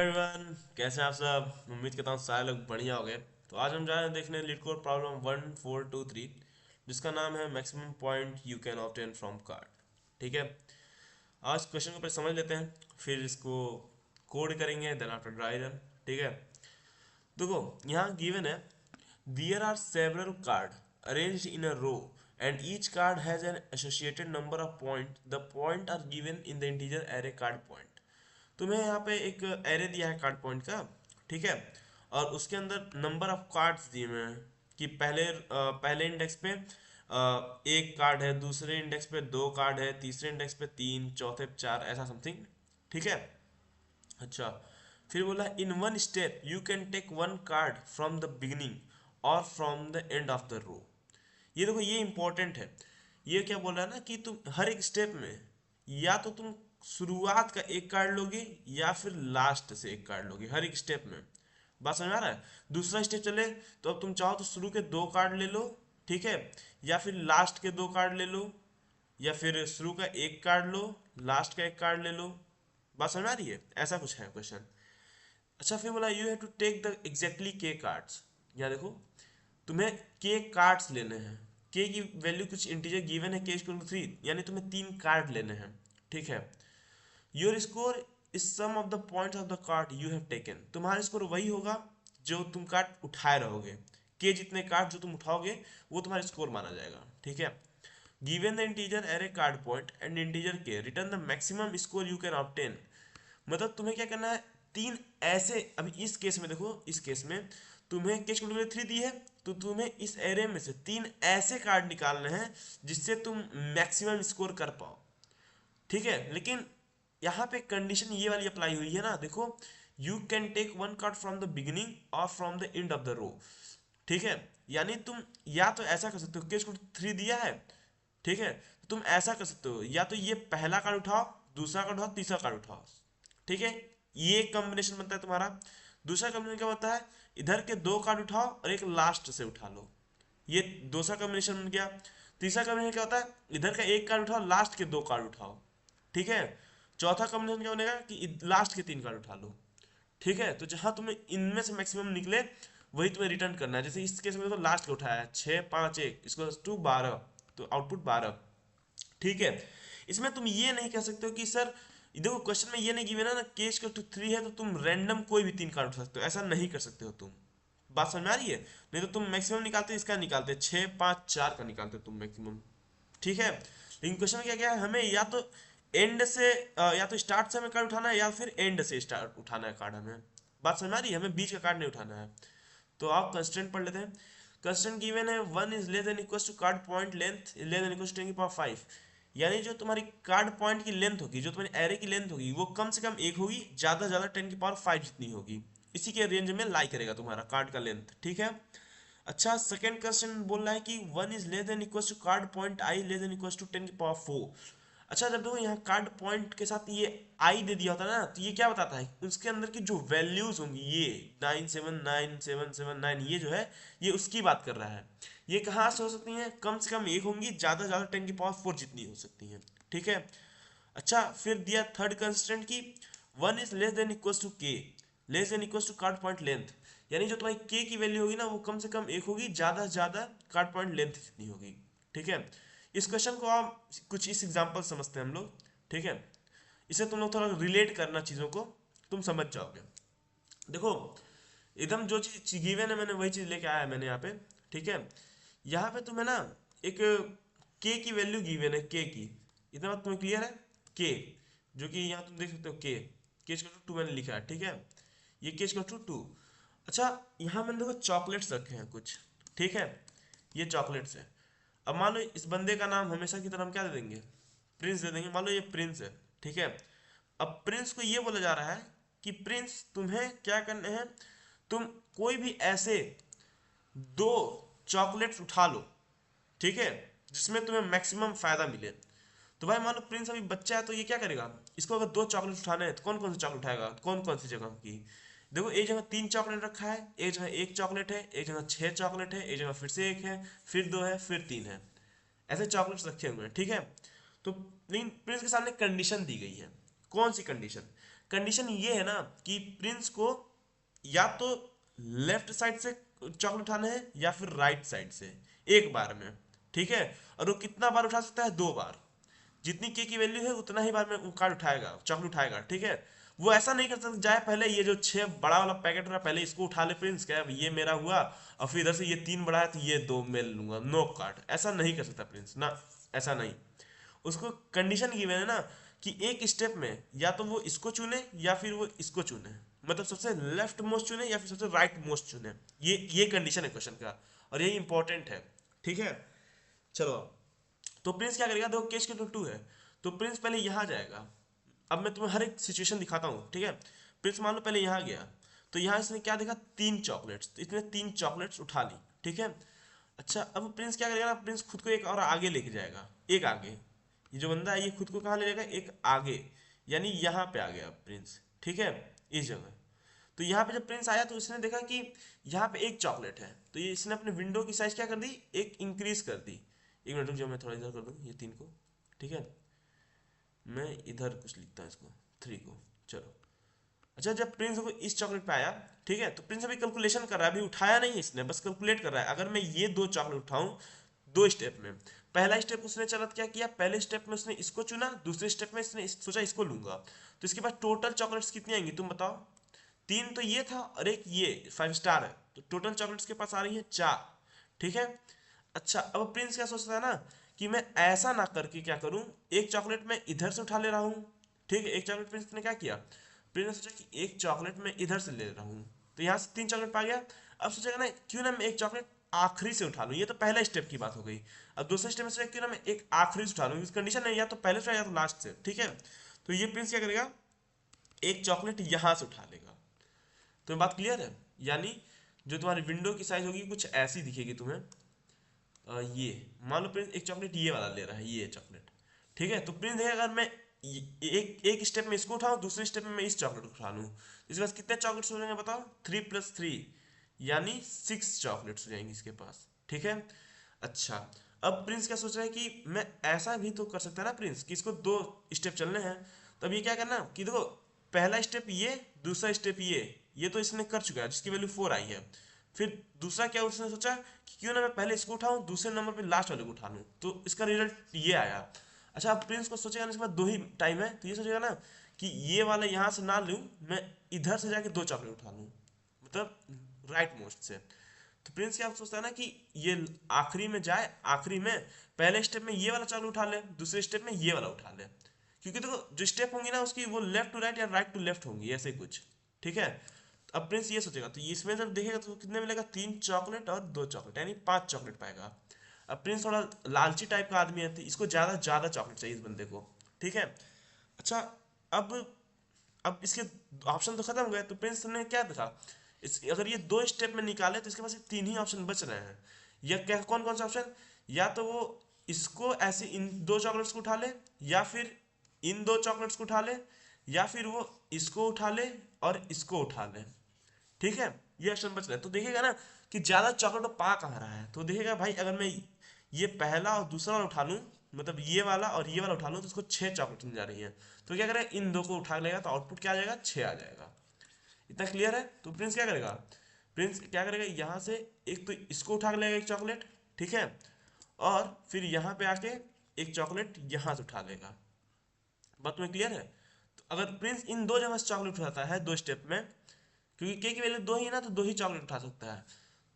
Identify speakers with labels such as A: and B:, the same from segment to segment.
A: Everyone, कैसे हैं आप सब। उम्मीद करता हूँ सारे लोग बढ़िया हो गए। तो आज हम जा रहे हैं देखने लीड कोड प्रॉब्लम 1423, जिसका नाम है maximum point you can obtain from card. ठीक है, आज क्वेश्चन को पहले समझ लेते हैं, फिर इसको कोड करेंगे, देन आफ्टर ड्राई रन। ठीक है, देखो यहाँ गिवन है there are several card arranged in a row and each card has an associated number of point, the point are given in the integer array card point. तुम्हें यहाँ पे एक array दिया है कार्ड पॉइंट का। ठीक है, और उसके अंदर नंबर ऑफ कार्ड्स दिए हुए हैं कि पहले इंडेक्स पे एक कार्ड है, दूसरे इंडेक्स पे दो कार्ड है, तीसरे इंडेक्स पे तीन, चौथे पे चार, ऐसा समथिंग। ठीक है, अच्छा, फिर बोला in one step you can take one card from the beginning और from the end of the row. ये देखो, ये इंपॉर्टेंट है। ये क्या बोल रहा है ना कि तुम हर एक स्टेप में या तो तुम शुरुआत का एक कार्ड लोगे या फिर लास्ट से एक कार्ड लोगे हर एक स्टेप में। बात समझ आ रहा है। दूसरा स्टेप चले तो अब तुम चाहो तो शुरू के दो कार्ड ले लो, ठीक है, या फिर लास्ट के दो कार्ड ले लो, या फिर शुरू का एक कार्ड लो, लास्ट का एक कार्ड ले लो। बात समझ आ रही है, ऐसा कुछ है क्वेश्चन। अच्छा, फिर बोला you have to take the exactly K cards. या देखो, तुम्हें के कार्ड्स लेने हैं। के की वैल्यू कुछ इंटीजर गिवन है, के इक्वल टू 3, यानी तुम्हें तीन कार्ड लेने हैं। ठीक है, your score is sum of the points of the card you have taken. तुम्हारा स्कोर वही होगा जो तुम कार्ड उठाए रहोगे। के जितने कार्ड जो तुम उठाओगे वो तुम्हारा स्कोर माना जाएगा। ठीक है, given the integer array card point and integer k return the maximum score you can obtain. मतलब तुम्हें क्या करना है, तीन ऐसे, अभी इस केस में देखो, इस केस में तुम्हें कैश कैटेगरी 3 दी है, तो तुम्हें इस एरे में से तीन ऐसे कार्ड निकालने हैं जिससे तुम मैक्सिमम स्कोर कर पाओ। ठीक है, लेकिन यहाँ पे कंडीशन ये वाली अप्लाई हुई है ना, देखो, you can take one card from the beginning और from the end of the row. ठीक है, यानी तुम या तो ऐसा कर सकते हो, केस कोड 3 दिया है, ठीक है, तो तुम ऐसा कर सकते हो, या तो ये पहला कार्ड उठाओ, दूसरा कार्ड उठाओ, तीसरा कार्ड उठाओ। ठीक है, ये एक कॉम्बिनेशन बनता है तुम्हारा। दूसरा कॉम्बिनेशन क्या होता है, इधर के दो कार्ड उठाओ और एक लास्ट से उठा लो। ये दूसरा कॉम्बिनेशन बन गया। तीसरा कॉम्बिनेशन क्या होता है, इधर का एक कार्ड उठाओ, लास्ट के दो कार्ड उठाओ। ठीक है, चौथा कॉम्बिनेशन क्या बनेगा कि लास्ट के तीन कार्ड उठा लो। ठीक है, तो जहां तुम्हें इनमें से मैक्सिमम निकले वही तुम्हें रिटर्न करना है। जैसे इस केस में तो लास्ट का उठाया है 6 5 1, इसको टू 12, तो आउटपुट 12। ठीक है, इसमें तुम ये नहीं कह सकते हो कि सर देखो क्वेश्चन में ये नहीं गिवन है ना, केस का टू 3 है तो तुम रैंडम कोई भी तीन कार्ड उठा सकते हो, ऐसा नहीं कर सकते हो तुम। बात समझ में आ रही है। नहीं तो तुम मैक्सिमम निकालते इसका निकालते 6 5 4 का निकालते तुम मैक्सिमम। ठीक है, लेकिन क्वेश्चन में क्या क्या है, हमें या तो एंड से या तो स्टार्ट से हमें कार्ड उठाना है या फिर एंड से स्टार्ट उठाना है कार्ड हमें। बात समझ में आ रही है, हमें बीच का कार्ड नहीं उठाना है। तो आप कंस्टेंट पढ़ लेते हैं। कंस्टेंट गिवन है one is less than equal to card point length less than equal to 10 की पावर 5। यानी जो तुम्हारी कार्ड पॉइंट की लेंथ होगी, जो तुम्हारी एरे की लेंथ होगी, वो कम से कम एक होगी, ज्यादा से ज्यादा 10 की पावर 5 जितनी होगी। इसी के रेंज में लाई करेगा तुम्हारा कार्ड का लेंथ। ठीक है, अच्छा, सेकंड क्वेश्चन बोल रहा है कि one is less than equal to card point I less than equal to 10 की पावर 4। अच्छा, जब देखो यहाँ कार्ड पॉइंट के साथ ये आई दे दिया होता है ना, तो ये क्या बताता है, उसके अंदर की जो वैल्यूज होंगी, ये 9 7 9 7 7 9, ये जो है ये उसकी बात कर रहा है। ये कहाँ से हो सकती हैं, कम से कम एक होंगी, ज्यादा से ज्यादा 10 की पावर 4 जितनी हो सकती हैं। ठीक है, अच्छा, फिर दिया third constant k one is less than equal to k less than equal to card point length. यानी जो तुम्हारी के की वैल्यू होगी ना, वो कम से कम एक होगी, ज्यादा से ज्यादा कार्ड पॉइंट लेंथ जितनी होगी। ठीक है, इस क्वेश्चन को आप कुछ इस एग्जांपल समझते हैं हम लोग। ठीक है, इसे तुम लोग थोड़ा रिलेट करना चीजों को, तुम समझ जाओगे। देखो, एकदम जो चीज गिवन है मैंने वही चीज लेके आया है मैंने यहाँ पे। ठीक है, यहाँ पे तुम्हें ना एक के की वैल्यू गिवन है, के की, इतना बात तुम्हें क्लियर है। के जो कि यहाँ तुम देख सकते हो, के इक्वल टू 2 मैंने लिखा है। ठीक है, ये के इक्वल टू 2। अच्छा, यहाँ मैंने देखो चॉकलेट्स रखे हैं कुछ। ठीक है, ये चॉकलेट्स है। अब मान लो इस बंदे का नाम हमेशा की तरह हम क्या दे देंगे, प्रिंस दे देंगे। मान लो ये प्रिंस है। ठीक है, अब प्रिंस को ये बोला जा रहा है कि प्रिंस तुम्हें क्या करने हैं, तुम कोई भी ऐसे दो चॉकलेट्स उठा लो, ठीक है, जिसमें तुम्हें मैक्सिमम फायदा मिले। तो भाई मान लो प्रिंस अभी बच्चा है, तो ये क्या करेगा, इसको अगर दो चॉकलेट उठाने हैं तो कौन कौन से चॉकलेट उठाएगा, कौन कौन सी जगह की। देखो, एक जगह 3 चॉकलेट रखा है, एक जगह एक चॉकलेट है, एक जगह 6 चॉकलेट है, एक जगह फिर से एक है, फिर दो है, फिर तीन है। ऐसे चॉकलेट्स रखे हुए हैं। ठीक है, तो लेकिन प्रिंस के सामने कंडीशन दी गई है। कौन सी कंडीशन, कंडीशन ये है ना कि प्रिंस को या तो लेफ्ट साइड से चॉकलेट उठाना है या फिर राइट साइड से एक बार में, ठीक है। और वो कितना बार उठा सकता है? 2 बार। जितनी के की वैल्यू है उतना ही बार में वो कार्ड उठाएगा, चॉकलेट उठाएगा, ठीक है। वो ऐसा नहीं कर सकता जाए पहले ये जो 6 बड़ा वाला पैकेट रहा पहले इसको उठा ले प्रिंस, क्या ये मेरा हुआ, और फिर इधर से ये 3 बड़ा है तो ये 2 मैं लूंगा। नो कार्ड, ऐसा नहीं कर सकता प्रिंस ना, ऐसा नहीं। उसको कंडीशन गिवन है ना कि एक स्टेप में या तो वो इसको चुने या फिर वो इसको चुने, मतलब सबसे लेफ्ट मोस्ट चुने या फिर सबसे राइट मोस्ट चुने। ये कंडीशन है क्वेश्चन का, और ये इंपॉर्टेंट है, ठीक है। चलो तो प्रिंस क्या करेगा, देखो केस के तो 2 है, तो प्रिंस पहले यहाँ जाएगा। अब मैं तुम्हें हर एक सिचुएशन दिखाता हूँ, ठीक है। प्रिंस मान लो पहले यहाँ गया, तो यहाँ इसने क्या देखा, 3 चॉकलेट्स, तो इसने 3 चॉकलेट्स उठा ली, ठीक है। अच्छा अब प्रिंस क्या करेगा ना, प्रिंस खुद को एक और आगे लेके जाएगा, एक आगे। ये जो बंदा है ये खुद को कहाँ ले जाएगा, एक आगे, यानी यहाँ पे आ गया प्रिंस, ठीक है, इस जगह। तो यहाँ पे जब प्रिंस आया तो इसने देखा कि यहाँ पे एक चॉकलेट है, तो ये इसने अपने विंडो की साइज क्या कर दी, एक इंक्रीज कर दी। एक मिनट रुक जाओ, मैं थोड़ा इधर कर दूँ ये 3 को, ठीक है। मैं इधर कुछ लिखता हूँ इसको, 3 को, चलो। अच्छा जब प्रिंस को इस चॉकलेट पे आया, ठीक है, तो प्रिंस अभी कैलकुलेशन कर रहा है, अभी उठाया नहीं इसने, बस कैलकुलेट कर रहा है। अगर मैं ये 2 चॉकलेट उठाऊं 2 स्टेप में, पहला स्टेप उसने चला क्या किया, पहले स्टेप में उसने इसको चुना, दूसरे स्टेप में इसने सोचा इसको लूंगा, तो इसके पास टोटल चॉकलेट्स कितनी आएंगी तुम बताओ। 3 तो ये था और एक ये 5 स्टार है, तो टोटल चॉकलेट्स के पास आ रही है 4, ठीक है। अच्छा अब प्रिंस क्या सोचता है ना कि मैं ऐसा ना करके क्या करूं, एक चॉकलेट मैं इधर से उठा ले रहा हूं, ठीक है। एक चॉकलेट प्रिंस ने क्या किया, प्रिंस ने सोचा कि एक चॉकलेट मैं इधर से ले रहा हूं, तो यहां से 3 चॉकलेट पा गया। अब सोचेगा ना क्यों ना मैं एक चॉकलेट आखिरी से उठा लूं, ये तो पहला स्टेप की बात हो गई। अब दूसरे स्टेप में सोचा क्यों ना मैं एक आखिरी से उठा लूं, इस कंडीशन है या तो पहले से या तो लास्ट से, ठीक है। तो ये प्रिंस क्या करेगा, एक चॉकलेट यहां से उठा लेगा। तुम्हें बात क्लियर है? यानी जो तुम्हारी विंडो की साइज होगी कुछ ऐसी दिखेगी तुम्हें। ये मान लो प्रिंस एक चॉकलेट ये वाला ले रहा है, ये चॉकलेट, ठीक है। तो प्रिंस देखेगा अगर मैं एक एक स्टेप में इसको उठाऊं, दूसरे स्टेप में मैं इस चॉकलेट को उठा लूं, इसके पास कितने चॉकलेट्स हो जाएंगे बताओ, 3 + 3 यानी 6 चॉकलेट्स हो जाएंगी इसके पास, ठीक है। अच्छा अब प्रिंस क्या सोच रहा है कि मैं ऐसा भी तो कर सकता है ना प्रिंस कि इसको 2 स्टेप चलने हैं, तो अब ये क्या करना कि देखो पहला स्टेप ये, दूसरा स्टेप ये तो इसने कर चुका है जिसकी वैल्यू 4 आई है। फिर दूसरा क्या उसने सोचा कि क्यों ना मैं पहले इसको उठाऊं, दूसरे नंबर पे लास्ट वाले को उठा लूं, तो इसका रिजल्ट ये आया। अच्छा अब प्रिंस को सोचेगा ना, इसके बाद 2 ही टाइम है, तो ये सोचेगा ना कि ये वाला यहाँ से ना लूं, मैं इधर से जाके 2 चॉकलेट उठा लूं, मतलब राइट मोस्ट से। तो प्रिंस क्या सोचता है ना कि ये आखिरी में जाए, आखिरी में पहले स्टेप में ये वाला चॉकलेट उठा ले, दूसरे स्टेप में ये वाला उठा ले, क्योंकि देखो जो स्टेप होंगी ना उसकी वो लेफ्ट टू राइट या राइट टू लेफ्ट होंगी, ऐसे कुछ, ठीक है। अब प्रिंस ये सोचेगा, तो इसमें जब देखेगा तो कितने मिलेगा, 3 चॉकलेट और 2 चॉकलेट, यानी 5 चॉकलेट पाएगा। अब प्रिंस थोड़ा लालची टाइप का आदमी है, तो इसको ज्यादा ज्यादा चॉकलेट चाहिए इस बंदे को, ठीक है। अच्छा अब अब इसके ऑप्शन तो खत्म हो गए, तो प्रिंस ने क्या देखा, अगर ये 2 स्टेप में निकाले तो इसके पास 3 ही ऑप्शन बच रहे हैं। या क्या, कौन कौन सा ऑप्शन, या तो वो इसको ऐसे इन 2 चॉकलेट्स को उठा ले, या फिर इन 2 चॉकलेट्स को उठा ले, या फिर वो इसको उठा ले और इसको उठा ले, ठीक है। ये ऑप्शन बच रहा है, तो देखेगा ना कि ज्यादा चॉकलेट पा कहाँ रहा है, तो देखेगा भाई अगर मैं ये पहला और दूसरा वाला उठा लूं, मतलब ये वाला और ये वाला उठा लूं, तो इसको 6 चॉकलेट मिल जा रही है। तो क्या करेगा, इन 2 को उठा लेगा तो आउटपुट क्या आ जाएगा, 6 आ जाएगा। इतना क्लियर है? तो प्रिंस क्या करेगा, प्रिंस क्या करेगा, यहाँ से एक तो इसको उठा लेगा एक चॉकलेट, ठीक है, और फिर यहाँ पे आके एक चॉकलेट यहाँ से उठा लेगा। बात तुम्हें क्लियर है? तो अगर प्रिंस इन 2 जगह से चॉकलेट उठाता है 2 स्टेप में, क्योंकि के की वैल्यू 2 ही ना, तो 2 ही चॉकलेट उठा सकता है,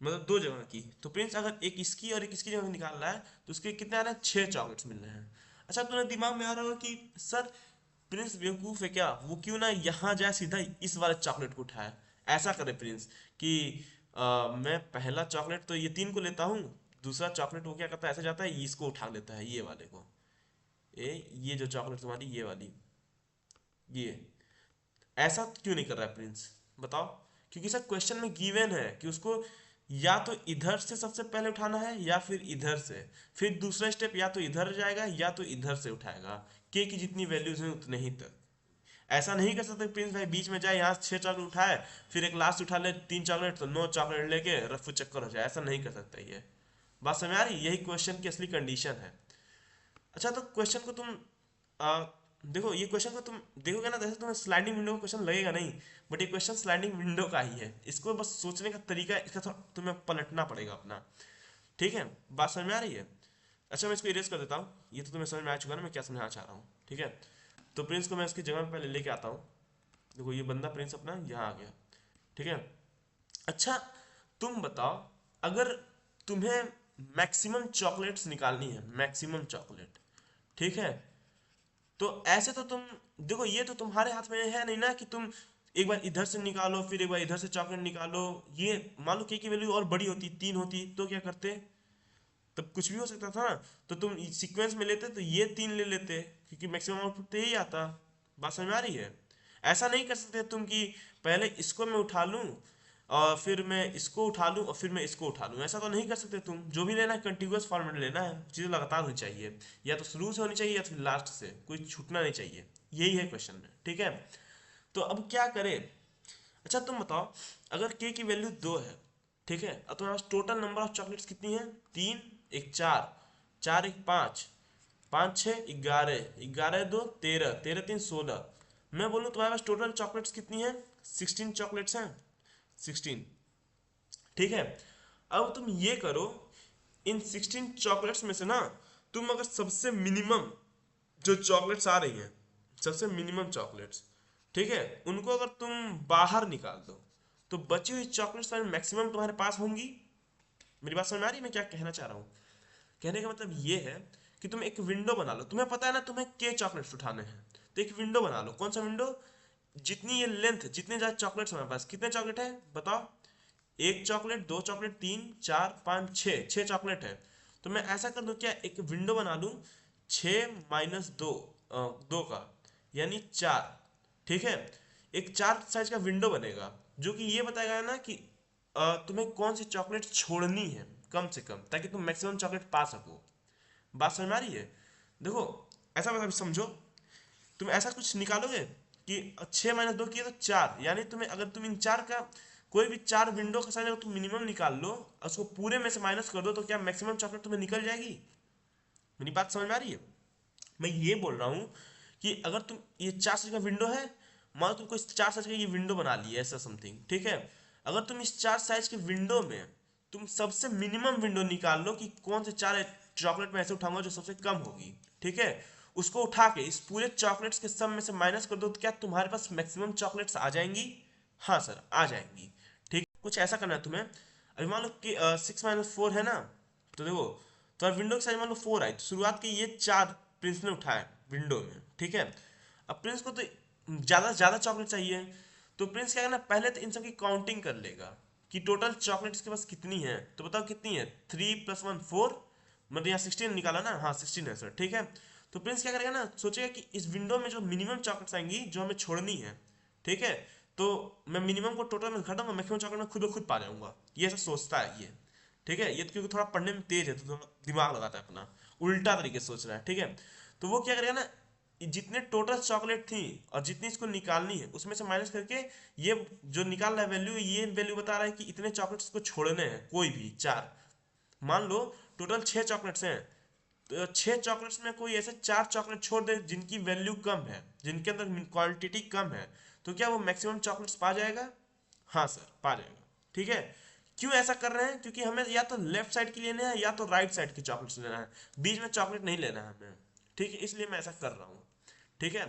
A: मतलब 2 जगह की। तो प्रिंस अगर एक इसकी और एक इसकी जगह निकाल रहा है तो उसके कितने आ रहे हैं, 6 चॉकलेट्स मिल रहे हैं। अच्छा तुम्हारे दिमाग में आ रहा होगा कि सर प्रिंस बेवकूफ है क्या, वो क्यों ना यहाँ जाए सीधा इस वाले चॉकलेट को उठाए। ऐसा करे प्रिंस कि मैं पहला चॉकलेट तो ये 3 को लेता हूँ, दूसरा चॉकलेट वो क्या करता है, ऐसे जाता है इसको उठा लेता है, ये वाले को, ये जो चॉकलेट तुम्हारी ये वाली, ये ऐसा क्यों नहीं कर रहा है प्रिंस बताओ। क्योंकि सर क्वेश्चन में गिवन है कि उसको या तो इधर से सबसे पहले उठाना है या फिर इधर से, फिर दूसरा स्टेप या तो इधर जाएगा या तो इधर से उठाएगा, के की जितनी वैल्यूज हैं उतने ही तक। ऐसा नहीं कर सकते प्रिंस भाई बीच में जाए, यहाँ से 6 चॉकलेट उठाए फिर एक लास्ट उठा ले 3 चॉकलेट, तो 9 चॉकलेट लेके रफू चक्कर हो जाए, ऐसा नहीं कर सकता ये। बात समझ आ रही? यही क्वेश्चन की असली कंडीशन है। अच्छा तो क्वेश्चन को तुम देखो ये क्वेश्चन को तुम देखोगे ना, जैसे तुम्हें स्लाइडिंग विंडो का क्वेश्चन लगेगा नहीं, बट ये क्वेश्चन स्लाइडिंग विंडो का ही है। इसको बस सोचने का तरीका इसका थोड़ा तुम्हें पलटना पड़ेगा अपना। ठीक है, बात समझ में आ रही है? अच्छा मैं इसको इरेज कर देता हूँ, ये तो तुम्हें समझ में आ चुका ना मैं क्या समझाना चाह रहा हूँ। ठीक है, तो प्रिंस को मैं उसकी जगह पे पहले लेके आता हूँ। देखो ये बंदा प्रिंस अपना यहाँ आ गया। ठीक है, अच्छा तुम बताओ, अगर तुम्हें मैक्सिमम चॉकलेट्स निकालनी है, मैक्सिमम चॉकलेट, ठीक है, तो ऐसे तो तुम देखो ये तो तुम्हारे हाथ में है नहीं ना कि तुम एक बार इधर से निकालो फिर एक बार इधर से चॉकलेट निकालो। ये मान लो के की वैल्यू और बड़ी होती, 3 होती, तो क्या करते? तब कुछ भी हो सकता था ना। तो तुम सीक्वेंस में लेते तो ये 3 ले लेते, क्योंकि मैक्सिमम आउटपुट तो यही आता। बात समझ में आ रही है? ऐसा नहीं कर सकते तुम कि पहले इसको मैं उठा लूं और फिर मैं इसको उठा लूं और फिर मैं इसको उठा लूं। ऐसा तो नहीं कर सकते तुम। जो भी लेना है कंटिन्यूअस फॉर्मेट लेना है, चीज़ें लगातार होनी चाहिए, या तो शुरू से होनी चाहिए या फिर लास्ट से, कोई छूटना नहीं चाहिए। यही है क्वेश्चन में। ठीक है, तो अब क्या करें? अच्छा तुम बताओ, अगर के की वैल्यू 2 है, ठीक है, और तुम्हारे पास टोटल नंबर ऑफ चॉकलेट्स कितनी है? 3 1 4, 4 1 5, 5 6 11, 11 2 13, 13 3 16। मैं बोलूँ तुम्हारे पास टोटल चॉकलेट्स कितनी है? 16 चॉकलेट्स हैं, 16। ठीक है, अब तुम ये करो, इन 16 चॉकलेट्स में से ना तुम अगर सबसे मिनिमम जो चॉकलेट्स आ रही हैं, सबसे मिनिमम चॉकलेट्स, ठीक है, उनको अगर तुम बाहर निकाल दो तो बची हुई चॉकलेट्स मैक्सिमम तुम्हारे पास होंगी। मेरी बात समझ में आ रही है मैं क्या कहना चाह रहा हूँ? कहने का मतलब ये है कि तुम एक विंडो बना लो। तुम्हें पता है ना तुम्हें के चॉकलेट्स उठाने हैं, तो एक विंडो बना लो। कौन सा विंडो? जितनी ये लेंथ, जितने ज्यादा चॉकलेट्स हमारे पास, कितने चॉकलेट है बताओ? 1 चॉकलेट, 2 चॉकलेट, 3 4 5 6, 6 चॉकलेट है। तो मैं ऐसा कर दूं क्या, एक विंडो बना लूं 6 - 2, 2 का, यानी 4। ठीक है, एक 4 साइज का विंडो बनेगा जो कि ये बताएगा ना कि तुम्हें कौन सी चॉकलेट छोड़नी है कम से कम, ताकि तुम मैक्सिमम चॉकलेट पा सको। बात समझ में आ रही है? देखो ऐसा मतलब समझो, तुम ऐसा कुछ निकालोगे कि 6 - 2 किए तो 4, यानी तुम्हें अगर तुम इन 4 का कोई भी 4 विंडो का साइज अगर तुम मिनिमम निकाल लो और उसको पूरे में से माइनस कर दो, तो क्या मैक्सिमम चॉकलेट तुम्हें निकल जाएगी? मेरी बात समझ में आ रही है? मैं ये बोल रहा हूँ कि अगर तुम ये 4 साइज का विंडो है, मान लो तुमको इस 4 साइज का ये विंडो बना लिया ऐसा समथिंग, ठीक है, अगर तुम इस 4 साइज के विंडो में तुम सबसे मिनिमम विंडो निकाल लो कि कौन से 4 चॉकलेट में ऐसे उठाऊंगा जो सबसे कम होगी, ठीक है, उसको उठा के इस पूरे चॉकलेट्स के सम में से माइनस कर दो, तो क्या तुम्हारे पास मैक्सिमम चॉकलेट्स आ जाएंगी? हाँ सर आ जाएंगी। ठीक, कुछ ऐसा करना है तुम्हें। अभी मान लो कि 6 - 4 है ना, तो देखो तो विंडो की साइज मान लो 4 आई, तो शुरुआत के ये 4 प्रिंस ने उठाए विंडो में, ठीक है। अब प्रिंस को तो ज़्यादा से ज़्यादा चॉकलेट चाहिए, तो प्रिंस क्या करना, पहले तो इन सब की काउंटिंग कर लेगा कि टोटल चॉकलेट्स के पास कितनी है। तो बताओ कितनी है? 3 + 1 4, मतलब यहाँ 16 निकाला ना, हाँ 16 है सर, ठीक है। तो प्रिंस क्या करेगा ना, सोचेगा कि इस विंडो में जो मिनिमम चॉकलेट्स आएंगी जो हमें छोड़नी है, ठीक है, तो मैं मिनिमम को टोटल में घटाऊंगा, मैक्सिमम चॉकलेट में खुद ब खुद पा जाऊंगा। ये ऐसा सोचता है ये, ठीक है। ये तो क्योंकि थोड़ा पढ़ने में तेज है तो थोड़ा दिमाग लगाता है अपना, उल्टा तरीके से सोच रहा है, ठीक है। तो वो क्या करेगा ना, जितने टोटल चॉकलेट थी और जितनी इसको निकालनी है उसमें से माइनस करके, ये जो निकाल रहा है वैल्यू, ये वैल्यू बता रहा है कि इतने चॉकलेट्स को छोड़ने हैं, कोई भी 4। मान लो टोटल 6 चॉकलेट्स हैं, तो 6 चॉकलेट्स में कोई ऐसे 4 चॉकलेट छोड़ दे जिनकी वैल्यू कम है, जिनके अंदर क्वांटिटी कम है, तो क्या वो मैक्सिमम चॉकलेट्स पा जाएगा? हाँ सर पा जाएगा। ठीक है, क्यों ऐसा कर रहे हैं? क्योंकि हमें या तो लेफ्ट साइड की लेना है या तो राइट साइड की चॉकलेट्स लेना है, बीच में चॉकलेट नहीं लेना है हमें, ठीक है, इसलिए मैं ऐसा कर रहा हूँ। ठीक है,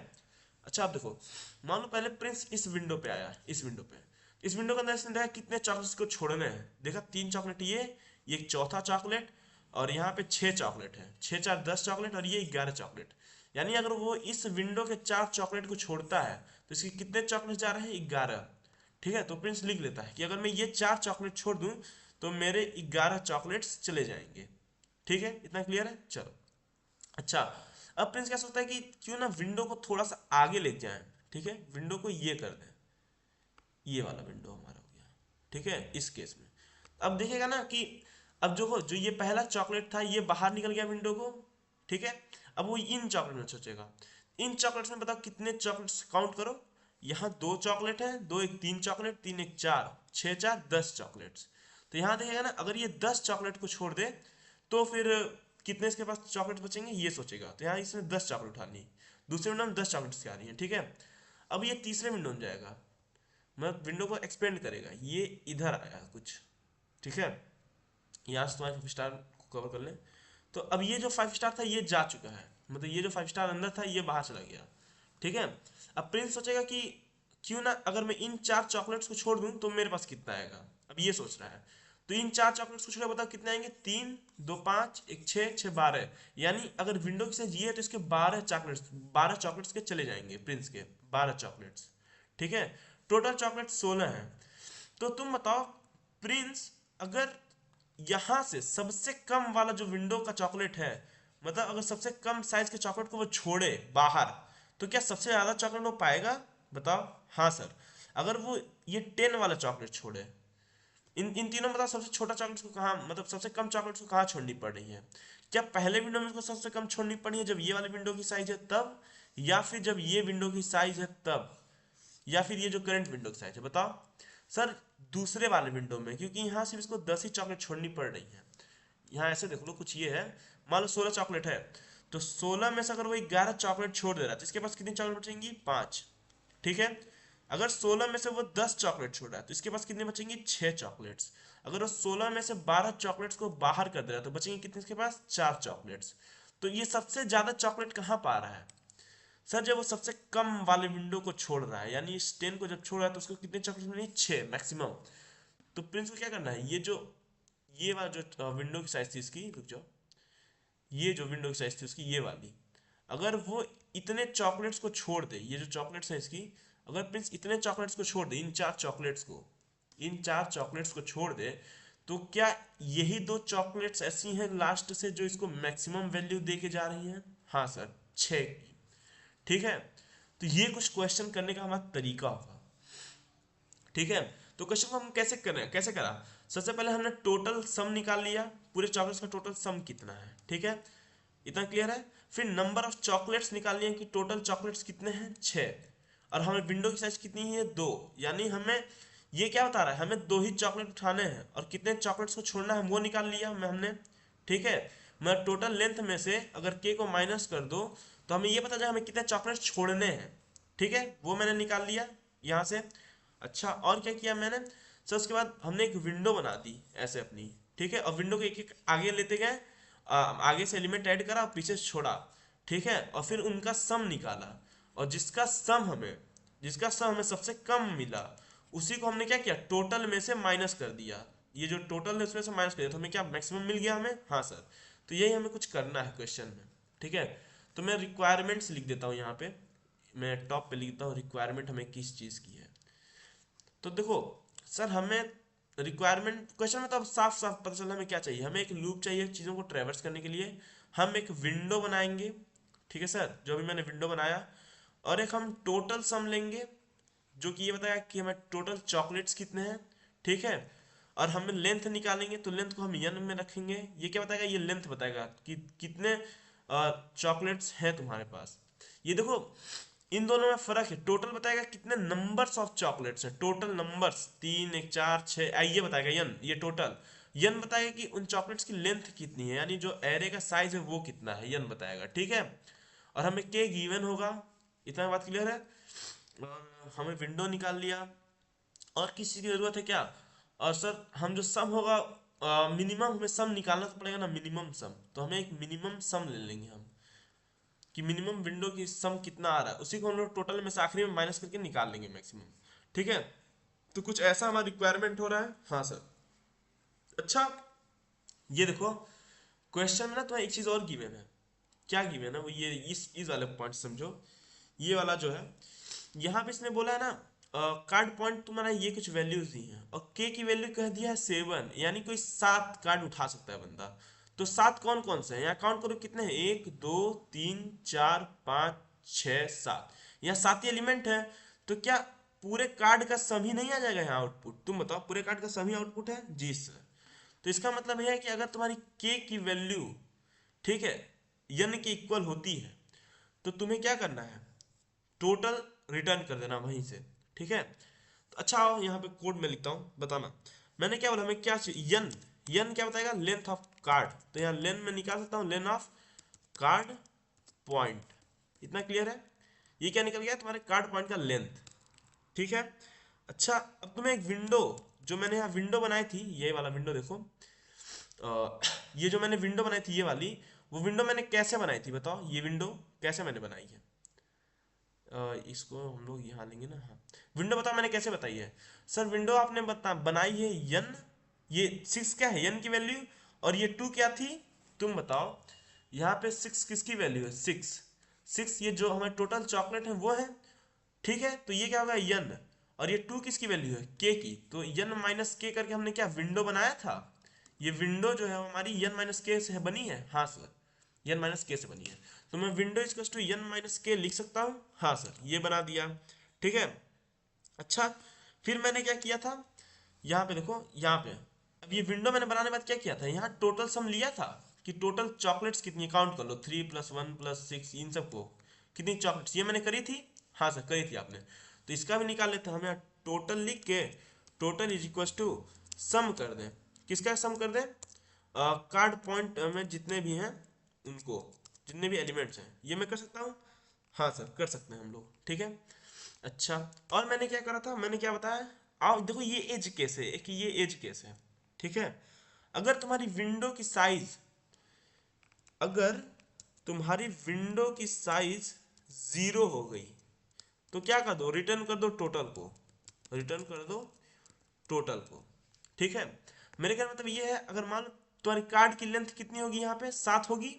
A: अच्छा आप देखो, मान लो पहले प्रिंस इस विंडो पे आया, इस विंडो पे, इस विंडो के अंदर इसने देखा कितने चॉकलेट्स को छोड़ने हैं, देखा 3 चॉकलेट, ये एक चौथा चॉकलेट, और यहाँ पे 6 चॉकलेट है, 6 4 10 चॉकलेट, और ये 11 चॉकलेट। यानी अगर वो इस विंडो के 4 चॉकलेट को छोड़ता है तो इसके कितने चॉकलेट जा रहे हैं? 11। ठीक है, तो प्रिंस लिख लेता है कि अगर मैं ये 4 चॉकलेट छोड़ दूं तो मेरे 11 चॉकलेट्स चले जाएंगे। ठीक है, इतना क्लियर है? चलो, अच्छा अब प्रिंस क्या सोचता है कि क्यों ना विंडो को थोड़ा सा आगे ले जाएं। ठीक है, विंडो को ये कर दें, ये वाला विंडो हमारा हो गया, ठीक है, इस केस में। अब देखेगा ना कि अब जो ये पहला चॉकलेट था ये बाहर निकल गया विंडो को, ठीक है। अब वो इन चॉकलेट में सोचेगा, इन चॉकलेट्स में बताओ कितने चॉकलेट्स, काउंट करो। यहाँ 2 चॉकलेट है, 2 1 3 चॉकलेट, 3 1 4, 6 4 10 चॉकलेट्स। तो यहाँ देखेगा ना, अगर ये 10 चॉकलेट को छोड़ दे तो फिर कितने इसके पास चॉकलेट बचेंगे ये सोचेगा। तो यहाँ इसने 10 चॉकलेट उठानी, दूसरे विंडो में 10 चॉकलेट्स की आ रही हैं, ठीक है। अब ये तीसरे विंडो में जाएगा, मतलब विंडो को एक्सपेंड करेगा, ये इधर आया कुछ, ठीक है। यहाँ से तुम्हारे 5 स्टार को कवर कर लें। तो अब ये जो 5 स्टार था ये जा चुका है, मतलब ये जो 5 स्टार अंदर था ये बाहर चला गया, ठीक है। अब प्रिंस सोचेगा कि क्यों ना अगर मैं इन 4 चॉकलेट्स को छोड़ दूं तो मेरे पास कितना आएगा, अब ये सोच रहा है। तो इन 4 चॉकलेट्स को छोड़ बताओ कितने आएंगे, 3 2 5 1 6 6 12, यानी अगर विंडो की साइज ये है तो इसके 12 चॉकलेट्स के चले जाएंगे, प्रिंस के 12 चॉकलेट्स, ठीक है। टोटल चॉकलेट 16 है। तो तुम बताओ प्रिंस अगर यहां से सबसे कम वाला जो विंडो का चॉकलेट है, मतलब अगर सबसे कम साइज के चॉकलेट को वो छोड़े बाहर, तो क्या सबसे ज्यादा चॉकलेट वो पाएगा, बताओ। हाँ सर। अगर वो ये 10 वाला चॉकलेट छोड़े, इन इन तीनों में बताओ सबसे छोटा चॉकलेट को कहाँ, मतलब सबसे कम चॉकलेट को कहाँ छोड़नी पड़ रही है। क्या पहले विंडो में उसको सबसे कम छोड़नी पड़ी है जब ये वाली विंडो की साइज है तब, या फिर जब ये विंडो की साइज है तब, या फिर ये जो करंट विंडो की साइज है, बताओ। सर दूसरे वाले विंडो में, क्योंकि यहाँ सिर्फ इसको 10 ही चॉकलेट छोड़नी पड़ रही है। यहाँ ऐसे देख लो, कुछ ये है, मान लो 16 चॉकलेट है, तो 16 में से अगर वो 11 चॉकलेट छोड़ दे रहा है तो इसके पास कितनी चॉकलेट बचेंगी, 5, ठीक है। अगर 16 में से वो 10 चॉकलेट छोड़ रहा है तो इसके पास कितने बचेंगी, 6 चॉकलेट्स। अगर वो 16 में से 12 चॉकलेट्स को बाहर कर दे रहा है तो बचेंगे कितने इसके पास, 4 चॉकलेट्स। तो ये सबसे ज्यादा चॉकलेट कहाँ पा रहा है, सर जब वो सबसे कम वाले विंडो को छोड़ रहा है, यानी इस 10 को जब छोड़ रहा है तो उसको कितने चॉकलेट मिलेंगे, 6 मैक्सिमम। तो प्रिंस को क्या करना है, ये वाला जो विंडो की साइज थी इसकी, रुक जाओ, ये जो विंडो की साइज थी उसकी ये वाली, अगर वो इतने चॉकलेट्स को छोड़ दे, ये जो चॉकलेट्स है इसकी, अगर प्रिंस इतने चॉकलेट्स को छोड़ दे, इन 4 चॉकलेट्स को छोड़ दे, तो क्या यही 2 चॉकलेट्स ऐसी हैं लास्ट से जो इसको मैक्सिमम वैल्यू दे के जा रही हैं, हाँ सर, 6 की, ठीक है। तो ये कुछ क्वेश्चन करने का हमारा तरीका होगा, ठीक है। तो क्वेश्चन को हम कैसे करें, कैसे करा, सबसे पहले हमने टोटल सम निकाल लिया, पूरे चॉकलेट्स का टोटल सम कितना है, ठीक है, इतना क्लियर है। फिर नंबर ऑफ चॉकलेट्स निकाल लिए कि टोटल चॉकलेट्स कितने हैं, 6, और हमें विंडो की साइज कितनी है, 2, यानी हमें ये क्या बता रहा है, हमें 2 ही चॉकलेट उठाने हैं और कितने चॉकलेट्स को छोड़ना है वो निकाल लिया हमने, ठीक है। मैं टोटल लेंथ में से अगर के को माइनस कर दो तो हमें ये पता चला हमें कितने चॉकलेट छोड़ने हैं, ठीक है, वो मैंने निकाल लिया यहाँ से। अच्छा, और क्या किया मैंने, सर उसके बाद हमने एक विंडो बना दी ऐसे अपनी, ठीक है, और विंडो को एक एक आगे लेते गए, आगे से एलिमेंट ऐड करा और पीछे से छोड़ा, ठीक है, और फिर उनका सम निकाला, और जिसका सम हमें सबसे कम मिला उसी को हमने क्या किया, टोटल में से माइनस कर दिया, ये जो टोटल है उसमें से माइनस कर दिया, तो हमें क्या मैक्सिमम मिल गया हमें, हाँ सर। तो यही हमें कुछ करना है क्वेश्चन में, ठीक है। तो मैं रिक्वायरमेंट्स लिख देता हूँ यहाँ पे, मैं टॉप पे लिखता हूँ रिक्वायरमेंट हमें किस चीज़ की है। तो देखो सर, हमें रिक्वायरमेंट क्वेश्चन में तो अब साफ साफ पता चला हमें क्या चाहिए, हमें एक लूप चाहिए चीज़ों को ट्रेवर्स करने के लिए, हम एक विंडो बनाएंगे, ठीक है सर, जो अभी मैंने विंडो बनाया, और एक हम टोटल सम लेंगे जो कि ये बताएगा कि हमें टोटल चॉकलेट्स कितने हैं, ठीक है, और हमें लेंथ निकालेंगे तो लेंथ को हम यन में रखेंगे, ये क्या बताएगा, ये लेंथ बताएगा कि कितने चॉकलेट्स हैं तुम्हारे पास। ये देखो इन दोनों में फर्क है, टोटल बताएगा कितने नंबर्स ऑफ चॉकलेट्स हैं, टोटल नंबर्स 3 1 4 6, ये बताएगा यन, ये टोटल, यन बताएगा कि उन चॉकलेट्स की लेंथ कितनी है, यानी जो एरे का साइज है वो कितना है, यन बताएगा, ठीक है। और हमें के गिवन होगा, इतना बात क्लियर है। और हमें विंडो निकाल लिया, और किसी की जरूरत है क्या, और सर हम जो सम होगा, मिनिमम हमें सम निकालना तो पड़ेगा ना, मिनिमम सम, तो हमें एक मिनिमम सम ले लेंगे हम, कि मिनिमम विंडो की सम कितना आ रहा है, उसी को हम लोग टोटल में से आखिरी में माइनस करके निकाल लेंगे मैक्सिमम, ठीक है। तो कुछ ऐसा हमारा रिक्वायरमेंट हो रहा है, हाँ सर। अच्छा, ये देखो क्वेश्चन में ना तुम्हें एक चीज और गिवन है, क्या गिवन है वो, ये इस वाले पॉइंट समझो, ये वाला जो है यहाँ पे इसने बोला है ना, कार्ड पॉइंट तुम्हारा ये कुछ वैल्यूज दी हैं और के की वैल्यू कह दिया है 7, यानी कोई 7 कार्ड उठा सकता है बंदा। तो 7 कौन कौन से हैं, यहाँ काउंट करो कितने हैं, 1 2 3 4 5 6 7, यहाँ 7 ही एलिमेंट है। तो क्या पूरे कार्ड का सम ही नहीं आ जाएगा यहाँ आउटपुट, तुम बताओ, पूरे कार्ड का सम ही आउटपुट है, जी सर। तो इसका मतलब यह है कि अगर तुम्हारी के की वैल्यू, ठीक है, यन के इक्वल होती है तो तुम्हें क्या करना है, टोटल रिटर्न कर देना वहीं से, ठीक है। तो अच्छा आओ यहाँ पे कोड में लिखता हूँ, बताना मैंने क्या बोला, हमें क्या चाहिए, यन, यन क्या बताएगा, लेंथ ऑफ कार्ड, तो यहाँ लेन में निकाल सकता हूँ, लेन ऑफ कार्ड पॉइंट, इतना क्लियर है? ये क्या निकल गया तुम्हारे कार्ड पॉइंट का लेंथ, ठीक है। अच्छा अब तुम्हें एक विंडो, जो मैंने यहाँ विंडो बनाई थी, ये वाला विंडो देखो, ये जो मैंने विंडो बनाई थी ये वाली, वो विंडो मैंने कैसे बनाई थी बताओ, ये विंडो कैसे मैंने बनाई है? इसको हम लोग यहाँ लेंगे ना, हाँ। विंडो बताओ मैंने कैसे बताई है? सर विंडो आपने बनाई है यन, ये 6 क्या है यन की वैल्यू, और ये 2 क्या थी, तुम बताओ। यहाँ पे 6 किसकी वैल्यू है? 6, 6 ये जो हमारे टोटल चॉकलेट है वो है, ठीक है। तो ये क्या होगा यन, और ये 2 किसकी वैल्यू है? के की। तो यन माइनस के करके हमने क्या विंडो बनाया था? ये विंडो जो है हमारी यन माइनस के से बनी है, हाँ सर, यन माइनस के से बनी है। तो मैं window equals to N minus K लिख सकता हूँ, हाँ सर, ये बना दिया, ठीक है। अच्छा फिर मैंने क्या किया था, यहाँ पे देखो, यहाँ पे अब ये विंडो मैंने बनाने के बाद क्या किया था, यहाँ टोटल सम लिया था कि टोटल चॉकलेट्स कितनी, काउंट कर लो, 3 + 1 + 6, इन सबको कितनी चॉकलेट्स, ये मैंने करी थी, हाँ सर करी थी आपने। तो इसका भी निकाल लेते हैं हम, यहाँ टोटल लिख के total is equal to some कर दें, किसका सम कर दें, कार्ड पॉइंट में जितने भी हैं उनको, जितने भी एलिमेंट्स हैं, ये मैं कर सकता हूँ, हाँ सर कर सकते हैं हम लोग, ठीक है। अच्छा और मैंने क्या करा था, मैंने क्या बताया, आओ देखो ये एज केस है, एक ये एज केस है, ठीक है। अगर तुम्हारी विंडो की साइज, अगर तुम्हारी विंडो की साइज 0 हो गई, तो क्या कर दो, रिटर्न कर दो टोटल को, रिटर्न कर दो टोटल को, ठीक है। मेरे कहने का मतलब ये है, अगर मान लो तुम्हारी कार्ड की लेंथ कितनी होगी, यहाँ पे 7 होगी,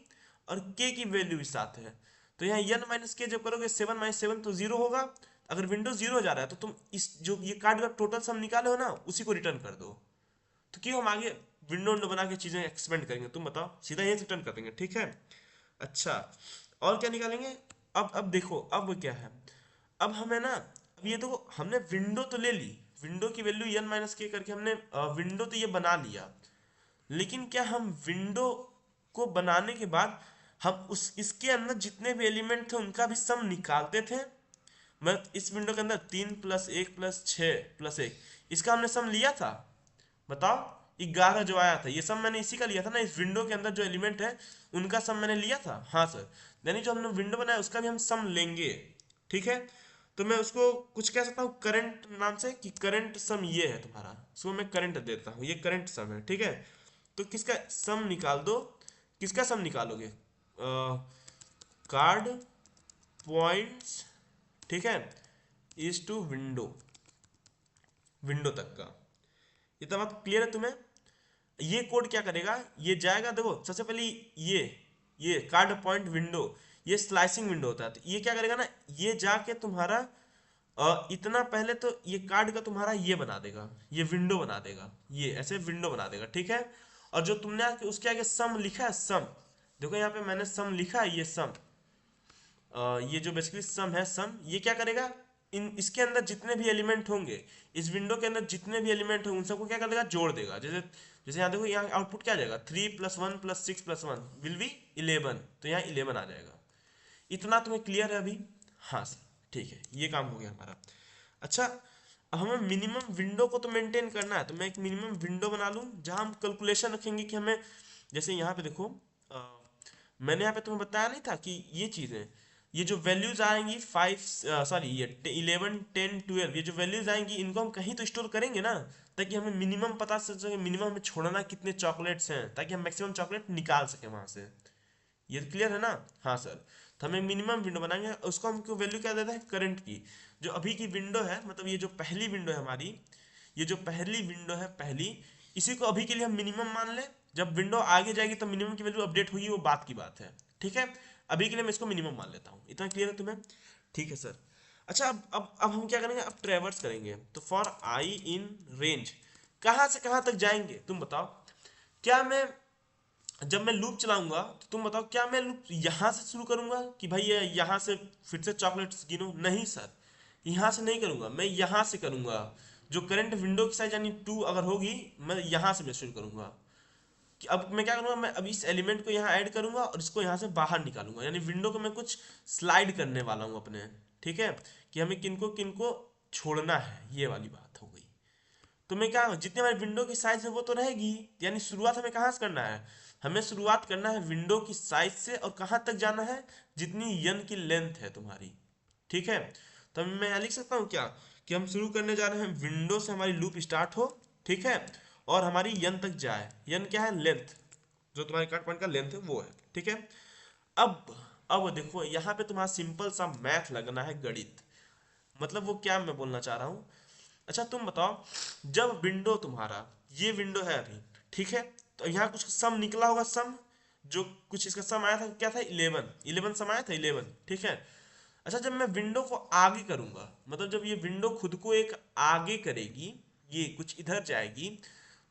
A: और के की वैल्यू भी 7 है, तो यहाँ यन माइनस के जब करोगे 7 - 7 तो 0 होगा। अगर विंडो 0 जा रहा है तो तुम इस जो ये कार्ड का टोटल सम निकाले हो ना, उसी को रिटर्न कर दो। तो क्यों हम आगे विंडो विंडो बना के चीजें एक्सपेंड करेंगे, तुम बताओ, सीधा ये रिटर्न कर देंगे, ठीक है। अच्छा और क्या निकालेंगे, अब देखो अब क्या है, अब हमें ना, अब ये देखो हमने विंडो तो ले ली, विंडो की वैल्यू यन माइनस के करके हमने विंडो तो ये बना लिया, लेकिन क्या हम विंडो को बनाने के बाद हम उस इसके अंदर जितने भी एलिमेंट थे उनका भी सम निकालते थे? मैं इस विंडो के अंदर 3 + 1 + 6 + 1 इसका हमने सम लिया था, बताओ। 11 जो आया था, ये सम मैंने इसी का लिया था ना, इस विंडो के अंदर जो एलिमेंट है उनका सम मैंने लिया था, हाँ सर। यानी जो हमने विंडो बनाया उसका भी हम सम लेंगे, ठीक है। तो मैं उसको कुछ कह सकता हूँ करंट नाम से, कि करंट सम ये है तुम्हारा, उसको मैं करंट देता हूँ, ये करंट सम है, ठीक है। तो किसका सम निकाल दो, किसका सम निकालोगे, कार्ड पॉइंट्स, ठीक है, इज टू विंडो, विंडो तक का। इतना बात क्लियर है तुम्हें? ये कोड क्या करेगा, ये जाएगा, देखो सबसे पहले ये कार्ड पॉइंट विंडो, ये स्लाइसिंग विंडो होता है, तो ये क्या करेगा ना, ये जाके तुम्हारा इतना पहले तो ये कार्ड का तुम्हारा ये बना देगा, ये विंडो बना देगा, ये ऐसे विंडो बना देगा, ठीक है। और जो तुमने उसके आगे सम लिखा है, सम देखो यहाँ पे मैंने सम लिखा है, ये सम, ये जो बेसिकली सम है, सम ये क्या करेगा, इन इसके अंदर जितने भी एलिमेंट होंगे, इस विंडो के अंदर जितने भी एलिमेंट होंगे उन सबको क्या कर देगा, जोड़ देगा। जैसे जैसे यहाँ देखो, यहाँ आउटपुट क्या आ जाएगा, 3 + 1 + 6 + 1 विल बी 11, तो यहाँ 11 आ जाएगा। इतना तुम्हें क्लियर है अभी? हाँ सर ठीक है, ये काम हो गया हमारा। अच्छा अब हमें मिनिमम विंडो को तो मेंटेन करना है, तो मैं एक मिनिमम विंडो बना लूँ जहाँ हम कैलकुलेशन रखेंगे कि हमें, जैसे यहाँ पे देखो, मैंने यहाँ पे तुम्हें बताया नहीं था कि ये चीज़ें, ये जो वैल्यूज आएंगी 5 सॉरी ये 11 10 12, ये जो वैल्यूज आएंगी इनको हम कहीं तो स्टोर करेंगे ना, ताकि हमें मिनिमम पता चल सके, मिनिमम हमें छोड़ना कितने चॉकलेट्स हैं, ताकि हम मैक्सिमम चॉकलेट निकाल सके वहां से। ये तो क्लियर है ना? हाँ सर। तो हमें मिनिमम विंडो बनाएंगे, उसको हम क्यों वैल्यू क्या देते हैं, करंट की। जो अभी की विंडो है, मतलब ये जो पहली विंडो है हमारी, ये जो पहली विंडो है पहली, इसी को अभी के लिए हम मिनिमम मान लें। जब विंडो आगे जाएगी तो मिनिमम की वैल्यू अपडेट होगी, वो बात की बात है, ठीक है। अभी के लिए मैं इसको मिनिमम मान लेता हूँ, इतना क्लियर है तुम्हें? ठीक है सर। अच्छा अब हम क्या करेंगे, अब ट्रेवर्स करेंगे, तो फॉर आई इन रेंज कहाँ से कहाँ तक जाएंगे तुम बताओ। क्या मैं, जब मैं लूप चलाऊंगा तो तुम बताओ, क्या मैं लूप यहां से शुरू करूंगा कि भाई ये यहां से फिर से चॉकलेट्स गिनो, नहीं सर, यहां से नहीं करूंगा, मैं यहां से करूंगा। जो करंट विंडो की साइज यानी 2 अगर होगी, मैं यहां से मैं शुरू करूंगा। कि अब मैं क्या करूंगा, मैं अब इस एलिमेंट को यहाँ ऐड करूंगा और इसको यहाँ से बाहर निकालूंगा, यानी विंडो को मैं कुछ स्लाइड करने वाला हूँ अपने, ठीक है, कि हमें किनको किनको छोड़ना है, ये वाली बात हो गई। तो मैं क्या, जितने हमारी विंडो की साइज है वो तो रहेगी, यानी शुरुआत हमें कहाँ से करना है, हमें शुरुआत करना है विंडो की साइज से और कहाँ तक जाना है, जितनी यन की लेंथ है तुम्हारी, ठीक है। तो मैं यहाँ लिख सकता हूँ क्या, कि हम शुरू करने जा रहे हैं विंडो से, हमारी लूप स्टार्ट हो, ठीक है, और हमारी यन तक जाए। यन क्या है, लेंथ, जो तुम्हारे कार्ड पॉइंट का लेंथ है वो है, ठीक है। अब अब देखो यहाँ पे तुम्हारा सिंपल सा मैथ लगना है, गणित। मतलब वो क्या मैं बोलना चाह रहा हूँ, अच्छा तुम बताओ, जब विंडो तुम्हारा ये विंडो है अभी, ठीक है, तो यहाँ कुछ सम निकला होगा, सम जो कुछ इसका सम आया था, क्या था, 11 11 सम आया था, 11, ठीक है। अच्छा जब मैं विंडो को आगे करूंगा, मतलब जब ये विंडो खुद को एक आगे करेगी, ये कुछ इधर जाएगी,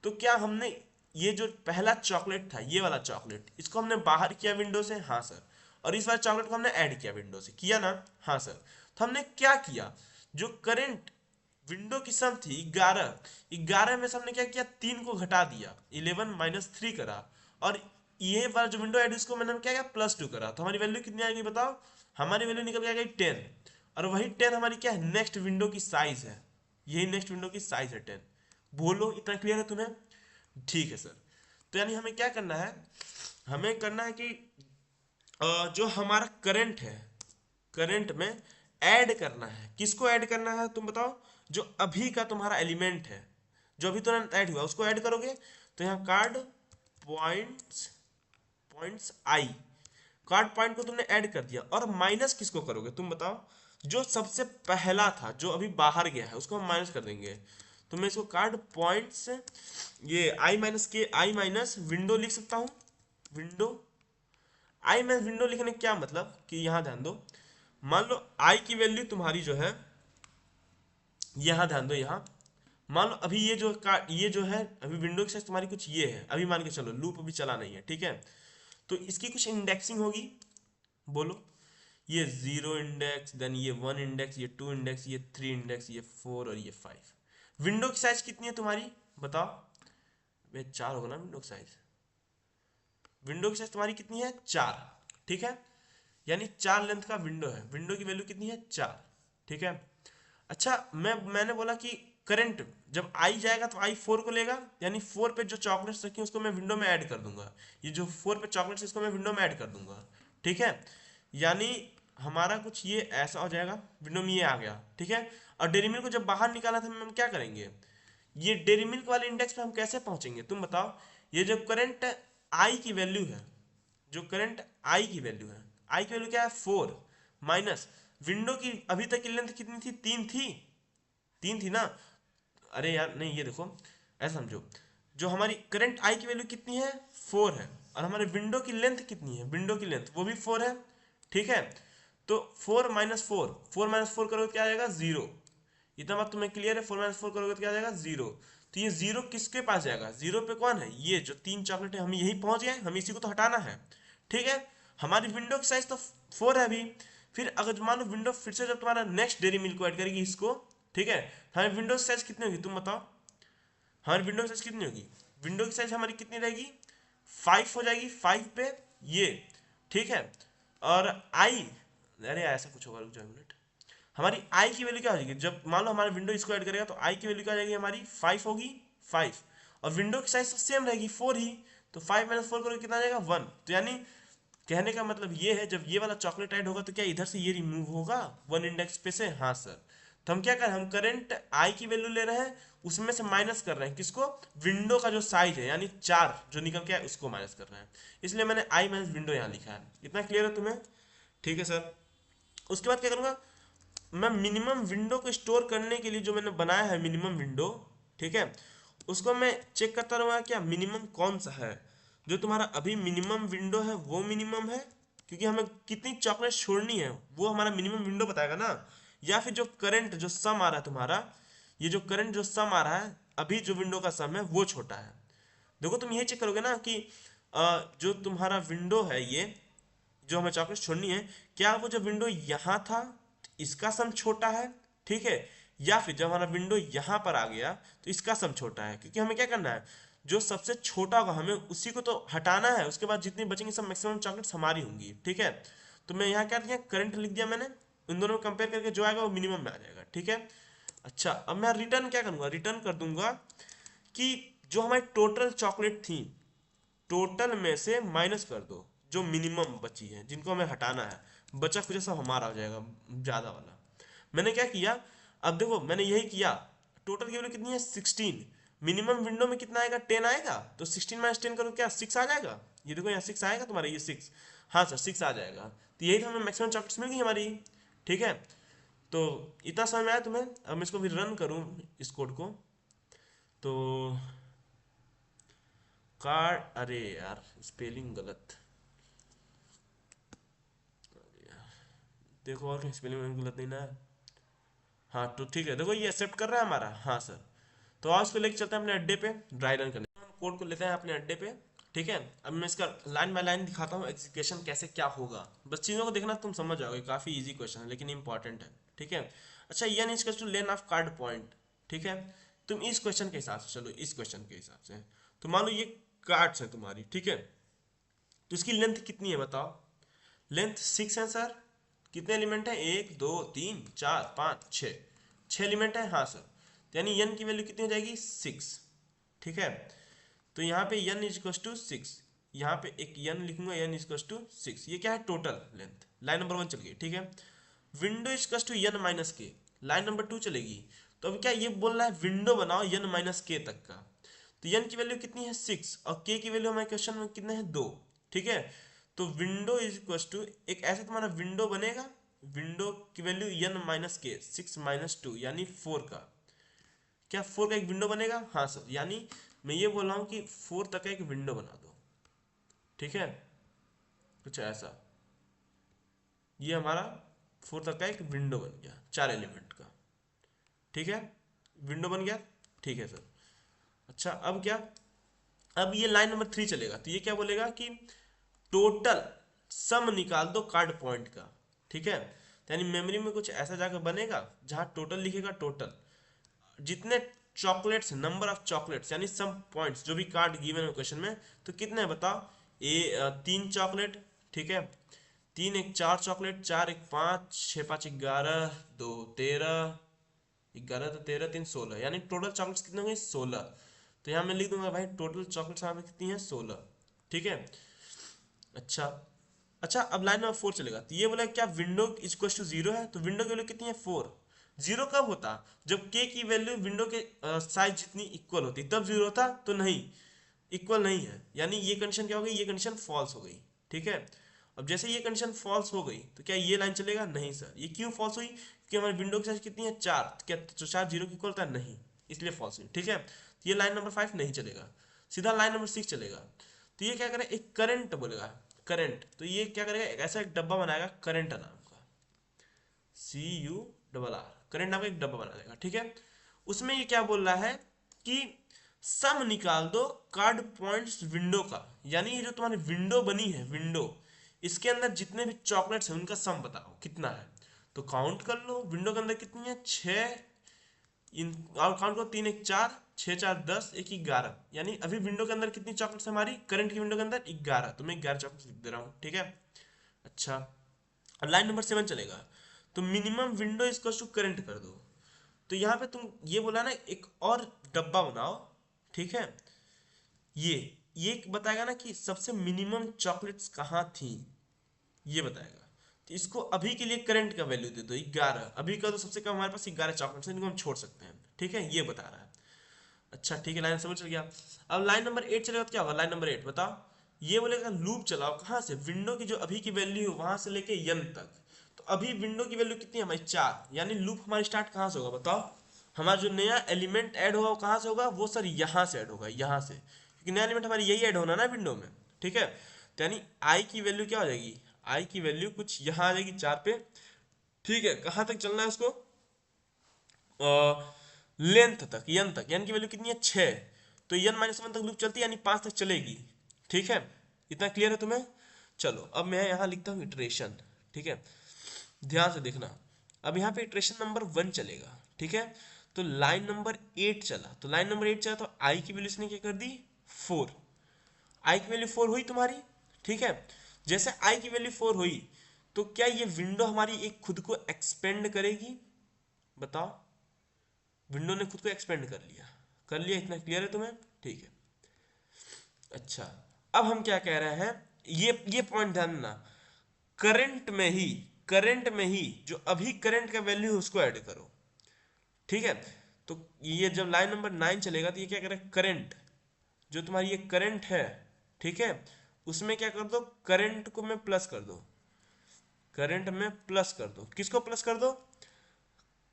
A: तो क्या हमने ये जो पहला चॉकलेट था, ये वाला चॉकलेट, इसको हमने बाहर किया विंडो से, हाँ सर, और इस वाले चॉकलेट को हमने ऐड किया विंडो से, किया ना, हाँ सर। तो हमने क्या किया, जो करंट विंडो की सम थी 11, 11 में से हमने क्या किया, 3 को घटा दिया, 11 - 3 करा, और ये वाला जो विंडो ऐड इसको मैंने क्या किया, +2 करा, तो हमारी वैल्यू कितनी आएगी बताओ, हमारी वैल्यू निकल के आ गई 10, और वही 10 हमारी क्या है, नेक्स्ट विंडो की साइज है, यही नेक्स्ट विंडो की साइज है 10। बोलो इतना क्लियर है तुम्हें, ठीक है सर। तो यानी हमें क्या करना है, हमें करना है कि जो हमारा करंट है, करंट में ऐड करना है, किसको ऐड करना है तुम बताओ, जो अभी का तुम्हारा एलिमेंट है, जो अभी तुरंत ऐड हुआ उसको ऐड करोगे। तो यहाँ card points, points I, card point को तुमने ऐड कर दिया, और माइनस किसको करोगे तुम बताओ, जो सबसे पहला था जो अभी बाहर गया है उसको हम माइनस कर देंगे। तो मैं इसको कार्ड पॉइंट्स, ये आई माइनस विंडो लिख सकता हूँ, विंडो, आई माइनस विंडो लिखने का क्या मतलब, कि यहाँ ध्यान दो, मान लो आई की वैल्यू तुम्हारी जो है, यहाँ ध्यान दो, यहाँ मान लो अभी ये जो है अभी विंडो की साइज तुम्हारी कुछ ये है, अभी मान के चलो लूप अभी चला नहीं है, ठीक है, तो इसकी कुछ इंडेक्सिंग होगी, बोलो, ये 0 इंडेक्स, देन ये 1 इंडेक्स, ये 2 इंडेक्स, ये 3 इंडेक्स, ये 4 और ये 5। विंडो की साइज कितनी है तुम्हारी बताओ, वे 4 होगा ना विंडो की साइज, विंडो की साइज तुम्हारी कितनी है, 4, ठीक है, यानी 4 लेंथ का विंडो है, विंडो की वैल्यू कितनी है, 4, ठीक है। अच्छा मैंने बोला कि करंट जब आई जाएगा तो आई 4 को लेगा, यानी 4 पे जो चॉकलेट्स रखी उसको मैं विंडो में ऐड कर दूंगा, ये जो 4 पे चॉकलेट्स इसको मैं विंडो में ऐड कर दूंगा, ठीक है। यानी हमारा कुछ ये ऐसा हो जाएगा, विंडो में ये आ गया, ठीक है। और डेरी मिल्क को जब बाहर निकाला था हम क्या करेंगे, ये डेरी मिल्क वाले इंडेक्स पे हम कैसे पहुंचेंगे तुम बताओ। ये जो करंट आई की वैल्यू है, जो करंट आई की वैल्यू है, आई की वैल्यू क्या है, 4, माइनस विंडो की अभी तक की लेंथ कितनी थी, 3 थी, 3 थी ना। अरे यार नहीं, ये देखो ऐसा समझो, जो हमारी करंट आई की वैल्यू कितनी है, 4 है, और हमारे विंडो की लेंथ कितनी है, विंडो की लेंथ वो भी 4 है, ठीक है। तो 4 - 4 करोगे क्या आ जाएगा, 0। इतना बात तुम्हें क्लियर है, 4 - 4 करोगे तो क्या आ जाएगा, 0। तो ये 0 किसके पास जाएगा, 0 पे कौन है, ये जो 3 चॉकलेट है, हम यही पहुंच गए, हम इसी को तो हटाना है, ठीक है। हमारी विंडो की साइज तो 4 है अभी, फिर अगर मान लो विंडो फिर से जब तुम्हारा नेक्स्ट डेरी मिल्क को ऐड करेगी इसको, ठीक है, हमारी विंडो साइज कितनी होगी तुम बताओ, हमारी विंडो साइज कितनी होगी, विंडो की साइज हमारी कितनी रहेगी, 5 हो जाएगी, 5 पे ये, ठीक है। और आई, अरे ऐसा कुछ होगा, रुक जाओ मिनट, हमारी आई की वैल्यू क्या हो जाएगी, जब मान लो हमारा विंडो इसको ऐड करेगा तो आई की वैल्यू क्या हो जाएगी हमारी, 5 होगी, 5, और विंडो की साइज तो सेम रहेगी 4 ही, तो 5 - 4 करोगे कितना आ जाएगा, 1। तो यानी कहने का मतलब ये है, जब ये वाला चॉकलेट ऐड होगा तो क्या इधर से ये रिमूव होगा 1 इंडेक्स पे से, हाँ सर। तो हम क्या कर रहे हैं, हम करंट आई की वैल्यू ले रहे हैं, उसमें से माइनस कर रहे हैं किसको, विंडो का जो साइज है, यानी 4 जो निकल के आए उसको माइनस कर रहे हैं, इसलिए मैंने आई माइनस विंडो यहाँ लिखा है। इतना क्लियर है तुम्हें, ठीक है सर। उसके बाद क्या करूंगा, मैं मिनिमम विंडो को स्टोर करने के लिए जो मैंने बनाया है मिनिमम विंडो, ठीक है, उसको मैं चेक करता रहूँगा क्या मिनिमम कौन सा है, जो तुम्हारा अभी मिनिमम विंडो है वो मिनिमम है, क्योंकि हमें कितनी चॉकलेट छोड़नी है वो हमारा मिनिमम विंडो बताएगा ना, या फिर जो करंट जो सम आ रहा है तुम्हारा, ये जो करंट जो सम आ रहा है अभी जो विंडो का सम है वो छोटा है। देखो तुम ये चेक करोगे ना कि जो तुम्हारा विंडो है ये, जो हमें चॉकलेट छोड़नी है, क्या वो जब विंडो यहाँ था तो इसका सम छोटा है, ठीक है, या फिर जब हमारा विंडो यहाँ पर आ गया तो इसका सम छोटा है, क्योंकि हमें क्या करना है, जो सबसे छोटा होगा हमें उसी को तो हटाना है, उसके बाद जितनी बचेंगी सब मैक्सिमम चॉकलेट्स हमारी होंगी, ठीक है। तो मैं यहाँ क्या दिया, करंट लिख दिया मैंने, इन दोनों को कंपेयर करके जो आएगा वो मिनिमम में आ जाएगा, ठीक है। अच्छा अब मैं रिटर्न क्या करूंगा, रिटर्न कर दूंगा कि जो हमारी टोटल चॉकलेट थी, टोटल में से माइनस कर दो जो मिनिमम बची है, जिनको हमें हटाना है, बचा कुछ सब हमारा हो जाएगा ज्यादा वाला। मैंने क्या किया, अब देखो मैंने यही किया, टोटल की वैल्यू कितनी है 16, मिनिमम विंडो में कितना आएगा 10 आएगा, तो 16 माइनस 10 करो क्या 6 आ जाएगा, ये देखो यहाँ 6 आएगा तुम्हारा, ये 6, हाँ सर 6 आ जाएगा। तो यही तो हमें मैक्सिमम चॉकलेट्स मिल गई हमारी। ठीक है, तो इतना समझ में आया तुम्हें। अब मैं इसको भी रन करूँ इस कोड को, तो कार्ड, अरे यार स्पेलिंग गलत, देखो और कहीं स्पेलिंग गलत नहीं ना है। हाँ तो ठीक है, देखो ये एक्सेप्ट कर रहा है हमारा, हाँ सर। तो आज को लेके चलते हैं अपने अड्डे पे ड्राई रन करने, हम कोड को लेते हैं अपने अड्डे पे। ठीक है, अब मैं इसका लाइन बाय लाइन दिखाता हूँ एग्जीक्यूशन कैसे क्या होगा, बस चीज़ों को देखना तुम समझ जाओगे, काफ़ी इजी क्वेश्चन है लेकिन इंपॉर्टेंट है। ठीक है, अच्छा N is to len of card point. ठीक है, तुम इस क्वेश्चन के हिसाब से चलो, इस क्वेश्चन के हिसाब से तो मान लो ये कार्ड्स है तुम्हारी, ठीक है, तो इसकी लेंथ कितनी है बताओ। लेंथ 6 है सर, कितने एलिमेंट है, 1 2 3 4 5 6, 6 एलिमेंट है हाँ सर, तो यानी n की वैल्यू कितनी हो जाएगी 6। ठीक है, तो यहाँ पे n इज इक्वल टू 6, यहाँ पे एक n लिखूंगा, n इज इक्वल टू 6, ये क्या है टोटल लेंथ, लाइन नंबर 1 चल गई। ठीक है, window is equal to n minus K, line number 2 चलेगी। तो अब क्या ये बोल रहा है विंडो बनाओ n माइनस के तक का, तो n की वैल्यू कितनी है 6 और k की वैल्यू हमारे क्वेश्चन में कितने हैं 2। ठीक है, तो विंडो इज इक्वल टू, एक ऐसा तुम्हारा विंडो बनेगा, विंडो की वैल्यू n माइनस के 6 माइनस 2 यानी 4 का, क्या 4 का एक विंडो बनेगा, हाँ सर, यानी मैं ये बोल रहा हूँ कि 4 तक का एक विंडो बना दो। ठीक है, कुछ ऐसा, ये हमारा 4 तक का एक विंडो बन गया 4 एलिमेंट का। ठीक है, विंडो बन गया। ठीक है सर, अच्छा अब क्या, अब ये लाइन नंबर 3 चलेगा, तो ये क्या बोलेगा कि टोटल सम निकाल दो कार्ड पॉइंट का। ठीक है, यानी मेमोरी में कुछ ऐसा जाकर बनेगा जहां टोटल लिखेगा, टोटल जितने चॉकलेट्स, नंबर ऑफ चॉकलेट्स यानी सम पॉइंट्स जो भी कार्ड गिवन है क्वेश्चन में, तो कितने हैं बताओ, 3 चॉकलेट। ठीक है, 3 1 4 चॉकलेट, 4 1 5, 6 5 11, 2 13, 11 तो 13 3 16, यानी टोटल चॉकलेट्स कितने होंगे 16। तो यहाँ मैं लिख दूंगा भाई टोटल चॉकलेट्स यहाँ पे कितनी है 16। ठीक है, अच्छा, अच्छा अब लाइन नंबर 4 चलेगा, तो ये बोला क्या विंडो इक्वल टू 0 है, तो विंडो की वैल्यू कितनी है 4। 0 कब होता, जब k की वैल्यू विंडो के साइज जितनी इक्वल होती तब 0 होता, तो नहीं इक्वल नहीं है, यानी ये कंडीशन क्या हो गई, ये कंडीशन फॉल्स हो गई। ठीक है, अब जैसे ये कंडीशन फॉल्स हो गई तो क्या ये लाइन चलेगा, नहीं सर, ये क्यों फॉल्स हुई, क्योंकि हमारी विंडो की साइज कितनी है 4, क्या तो 4 0 की इक्वल होता है, नहीं, इसलिए फॉल्स हुई। ठीक है, तो ये लाइन नंबर 5 नहीं चलेगा, सीधा लाइन नंबर 6 चलेगा। तो ये क्या करेगा, एक करंट बोलेगा, करंट, तो ये क्या करेगा, एक ऐसा एक डब्बा बनाएगा करंट नाम का, CURR, करंट नाम का एक डब्बा बना देगा। ठीक है, उसमें ये क्या बोल रहा है कि सम निकाल दो कार्ड पॉइंट्स विंडो का, यानी ये जो तुम्हारी विंडो बनी है, विंडो इसके अंदर जितने भी चॉकलेट्स हैं उनका सम बताओ कितना है। तो काउंट कर लो विंडो के अंदर कितनी है 6, इन और काउंट करो 3 1 4 6 4 10 1 11, यानी अभी विंडो के अंदर कितनी चॉकलेट्स हमारी करंट की विंडो के अंदर 11, तो मैं 11 चॉकलेट्स लिख दे रहा हूँ। ठीक है, अच्छा अब लाइन नंबर 7 चलेगा, तो मिनिमम विंडो इसको टू करंट कर दो। तो यहाँ पे तुम ये बोला ना एक और डब्बा बनाओ। ठीक है, ये बताएगा ना कि सबसे मिनिमम चॉकलेट्स कहाँ थी, ये बताएगा। तो इसको अभी के लिए करंट का वैल्यू दे दो 11, अभी का तो सबसे कम हमारे पास 11 चॉकलेट्स हैं, इनको हम छोड़ सकते हैं। ठीक है, ये बता रहा है। अच्छा ठीक है, लाइन समझ चल गया। अब लाइन नंबर 8 चलेगा तो क्या होगा, लाइन नंबर 8 बताओ, ये बोलेगा लूप चलाओ, कहाँ से, विंडो की जो अभी की वैल्यू है वहां से लेके n तक। तो अभी विंडो की वैल्यू कितनी है हमारी 4, यानी लूप हमारी स्टार्ट कहाँ से होगा बताओ, हमारा जो नया एलिमेंट ऐड होगा वो कहाँ से होगा, वो सर यहाँ से ऐड होगा, यहाँ से, क्योंकि नया एलिमेंट हमारी यही ऐड होना ना विंडो में। ठीक है, तो यानी आई की वैल्यू क्या हो जाएगी, आई की वैल्यू कुछ यहाँ आ जाएगी 4 पे। ठीक है, कहाँ तक चलना है उसको, लेंथ तक, यन तक, यन की वैल्यू कितनी है 6, तो यन माइनस 1 तक लूप चलती है, यानी 5 तक चलेगी। ठीक है, इतना क्लियर है तुम्हें। चलो अब मैं यहाँ लिखता हूँ इटरेशन। ठीक है, ध्यान से देखना, अब यहाँ पे इटरेशन नंबर 1 चलेगा। ठीक है, तो लाइन नंबर 8 चला, तो लाइन नंबर 8 चला तो आई की वैल्यू इसने क्या कर दी 4, आई की वैल्यू 4 हुई तुम्हारी। ठीक है, जैसे आई की वैल्यू 4 हुई तो क्या ये विंडो हमारी एक खुद को एक्सपेंड करेगी, बताओ, विंडो ने खुद को एक्सपेंड कर लिया, इतना क्लियर है तुम्हें। ठीक है, अच्छा अब हम क्या कह रहे हैं, ये पॉइंट ध्यान देना, करंट में ही जो अभी करंट का वैल्यू है उसको ऐड करो। ठीक है, तो ये जब लाइन नंबर 9 चलेगा तो ये क्या करें, करंट जो तुम्हारी ये करंट है, ठीक है, उसमें क्या कर दो, करंट को में प्लस कर दो, करंट में प्लस कर दो, किसको प्लस कर दो,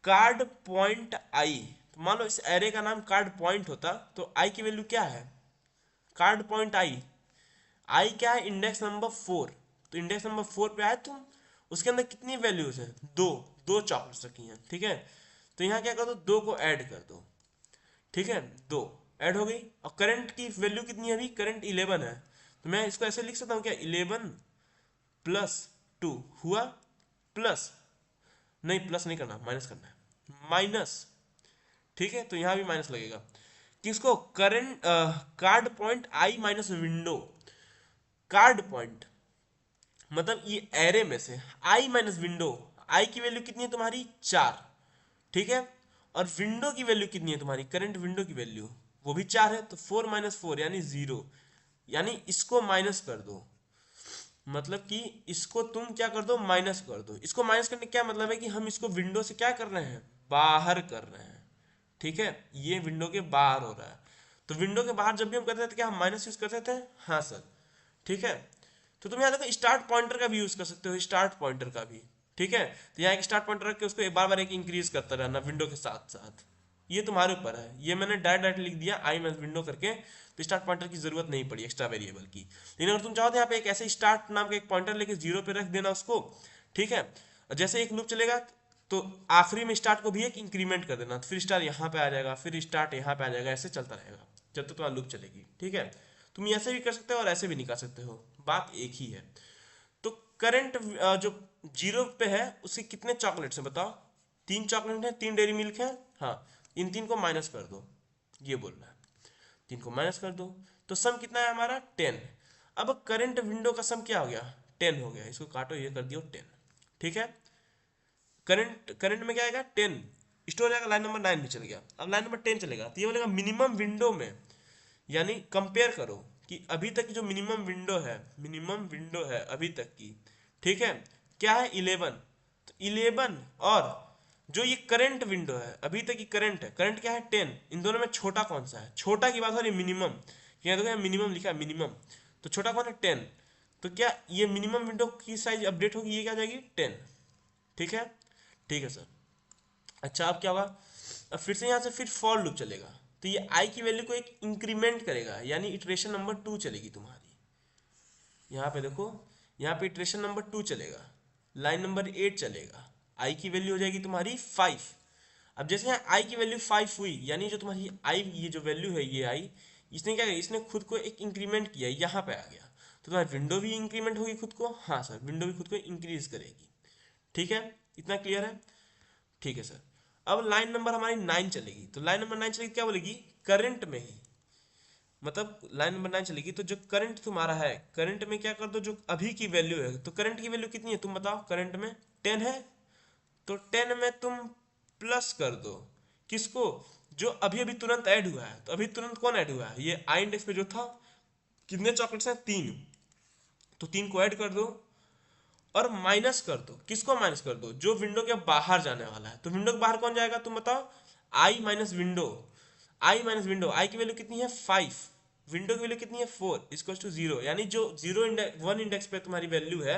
A: कार्ड पॉइंट आई। तो मान लो इस एरे का नाम कार्ड पॉइंट होता तो आई की वैल्यू क्या है, कार्ड पॉइंट आई, आई क्या है, इंडेक्स नंबर 4। तो इंडेक्स नंबर 4 पे आए तुम, उसके अंदर कितनी वैल्यूज है, दो, दो चॉकलेट्स रखी हैं, ठीक है। तो यहाँ क्या कर दो, दो को ऐड कर दो, ठीक है, दो ऐड हो गई। और करंट की वैल्यू कितनी है, अभी करंट 11 है, तो मैं इसको ऐसे लिख सकता हूँ क्या, 11 प्लस 2 हुआ, प्लस, नहीं प्लस नहीं करना, माइनस करना है, माइनस, ठीक है, तो यहाँ भी माइनस लगेगा, किसको, करंट कार्ड पॉइंट आई माइनस विंडो, कार्ड पॉइंट मतलब ये एरे में से आई माइनस विंडो, आई की वैल्यू कितनी है तुम्हारी 4, ठीक है, और विंडो की वैल्यू कितनी है तुम्हारी, करंट विंडो की वैल्यू वो भी 4 है, तो 4 माइनस 4 यानी 0, यानी इसको माइनस कर दो, मतलब कि इसको तुम क्या कर दो, माइनस कर दो। इसको माइनस करने का क्या मतलब है कि हम इसको विंडो से क्या कर रहे हैं, बाहर कर रहे हैं, ठीक है, ये विंडो के बाहर हो रहा है। तो विंडो के बाहर जब भी हम करते थे क्या हम माइनस यूज करते थे, हाँ सर, ठीक है। तो तुम यहाँ देखो स्टार्ट पॉइंटर का भी यूज कर सकते हो, स्टार्ट पॉइंटर का भी, ठीक है। तो यहाँ एक स्टार्ट पॉइंटर रख के उसको एक बार बार एक इंक्रीज करता रहना विंडो के साथ साथ, ये तुम्हारे ऊपर है। ये मैंने डायरेक्ट लिख दिया आई माइनस विंडो करके, तो स्टार्ट पॉइंटर की जरूरत नहीं पड़ी एक्स्ट्रा वेरिएबल की। लेकिन अगर तुम चाहो तो यहाँ पे एक ऐसे स्टार्ट नाम का एक पॉइंटर लेके 0 पे रख देना उसको, ठीक है। और जैसे एक लूप चलेगा तो आखिरी में स्टार्ट को भी एक इंक्रीमेंट कर देना, तो फिर स्टार्ट यहाँ पे आ जाएगा, फिर स्टार्ट यहाँ पे आ जाएगा, ऐसे चलता रहेगा जब तक तुम्हारा लूप चलेगी, ठीक है। तुम ऐसे भी कर सकते हो और ऐसे भी निकाल सकते हो, बात एक ही है। तो करंट जो 0 पे है उसके कितने चॉकलेट्स हैं बताओ, 3 चॉकलेट है, 3 डेयरी मिल्क है, हाँ, इन 3 को माइनस कर दो, ये बोल रहा है, 3 को माइनस कर दो, तो सम कितना है हमारा 10। अब करंट विंडो का सम क्या हो गया, 10 हो गया, इसको काटो, ये कर दियो 10, ठीक है। करंट करंट में क्या आएगा 10, स्टोर जाएगा, लाइन नंबर 9 में चल गया। अब लाइन नंबर 10 चलेगा तो ये बोलेगा मिनिमम विंडो में, यानी कंपेयर करो कि अभी तक की जो मिनिमम विंडो है अभी तक की, ठीक है, क्या है 11, तो 11 और जो ये करंट विंडो है अभी तक की करंट है, करंट क्या है 10, इन दोनों में छोटा कौन सा है, छोटा की बात हो रही मिनिमम, यहाँ देखो मिनिमम लिखा है मिनिमम, तो छोटा कौन है 10, तो क्या ये मिनिमम विंडो की साइज अपडेट होगी, ये क्या जाएगी 10, ठीक है, ठीक है सर। अच्छा अब क्या होगा, अब फिर से यहाँ से फिर फॉर लूप चलेगा, तो ये आई की वैल्यू को एक इंक्रीमेंट करेगा, यानी इटरेशन नंबर 2 चलेगी तुम्हारी, यहाँ पे देखो, यहाँ पे इटरेशन नंबर 2 चलेगा, लाइन नंबर 8 चलेगा, आई की वैल्यू हो जाएगी तुम्हारी 5। अब जैसे यहाँ आई की वैल्यू 5 हुई, यानी जो तुम्हारी आई ये जो वैल्यू है ये आई, इसने क्या किया, इसने खुद को एक इंक्रीमेंट किया, यहाँ पे आ गया, तो तुम्हारी विंडो भी इंक्रीमेंट होगी खुद को, हाँ सर, विंडो भी खुद को इंक्रीज करेगी, ठीक है, इतना क्लियर है, ठीक है सर। अब लाइन नंबर हमारी 9 चलेगी, तो लाइन नंबर 9 चलेगी क्या बोलेगी, करंट में ही, मतलब लाइन नंबर 9 चलेगी तो जो करंट तुम्हारा है, करंट में क्या कर दो, जो अभी की वैल्यू है, तो करंट की वैल्यू कितनी है तुम बताओ, करंट में 10 है, तो 10 में तुम प्लस कर दो, किसको, जो अभी अभी तुरंत ऐड हुआ है, तो अभी तुरंत कौन ऐड हुआ है, ये आई इंडेक्स पे जो था, कितने चॉकलेट्स हैं 3, तो 3 को ऐड कर दो, और माइनस कर दो, किसको माइनस कर दो, जो विंडो के बाहर जाने वाला है, तो विंडो के बाहर कौन जाएगा तुम बताओ, आई माइनस विंडो, आई माइनस विंडो, आई की वैल्यू कितनी है 5, विंडो की वैल्यू कितनी है 4 इक्वल टू 0, यानी जो 0 इंडेक्स 1 इंडेक्स पे तुम्हारी वैल्यू है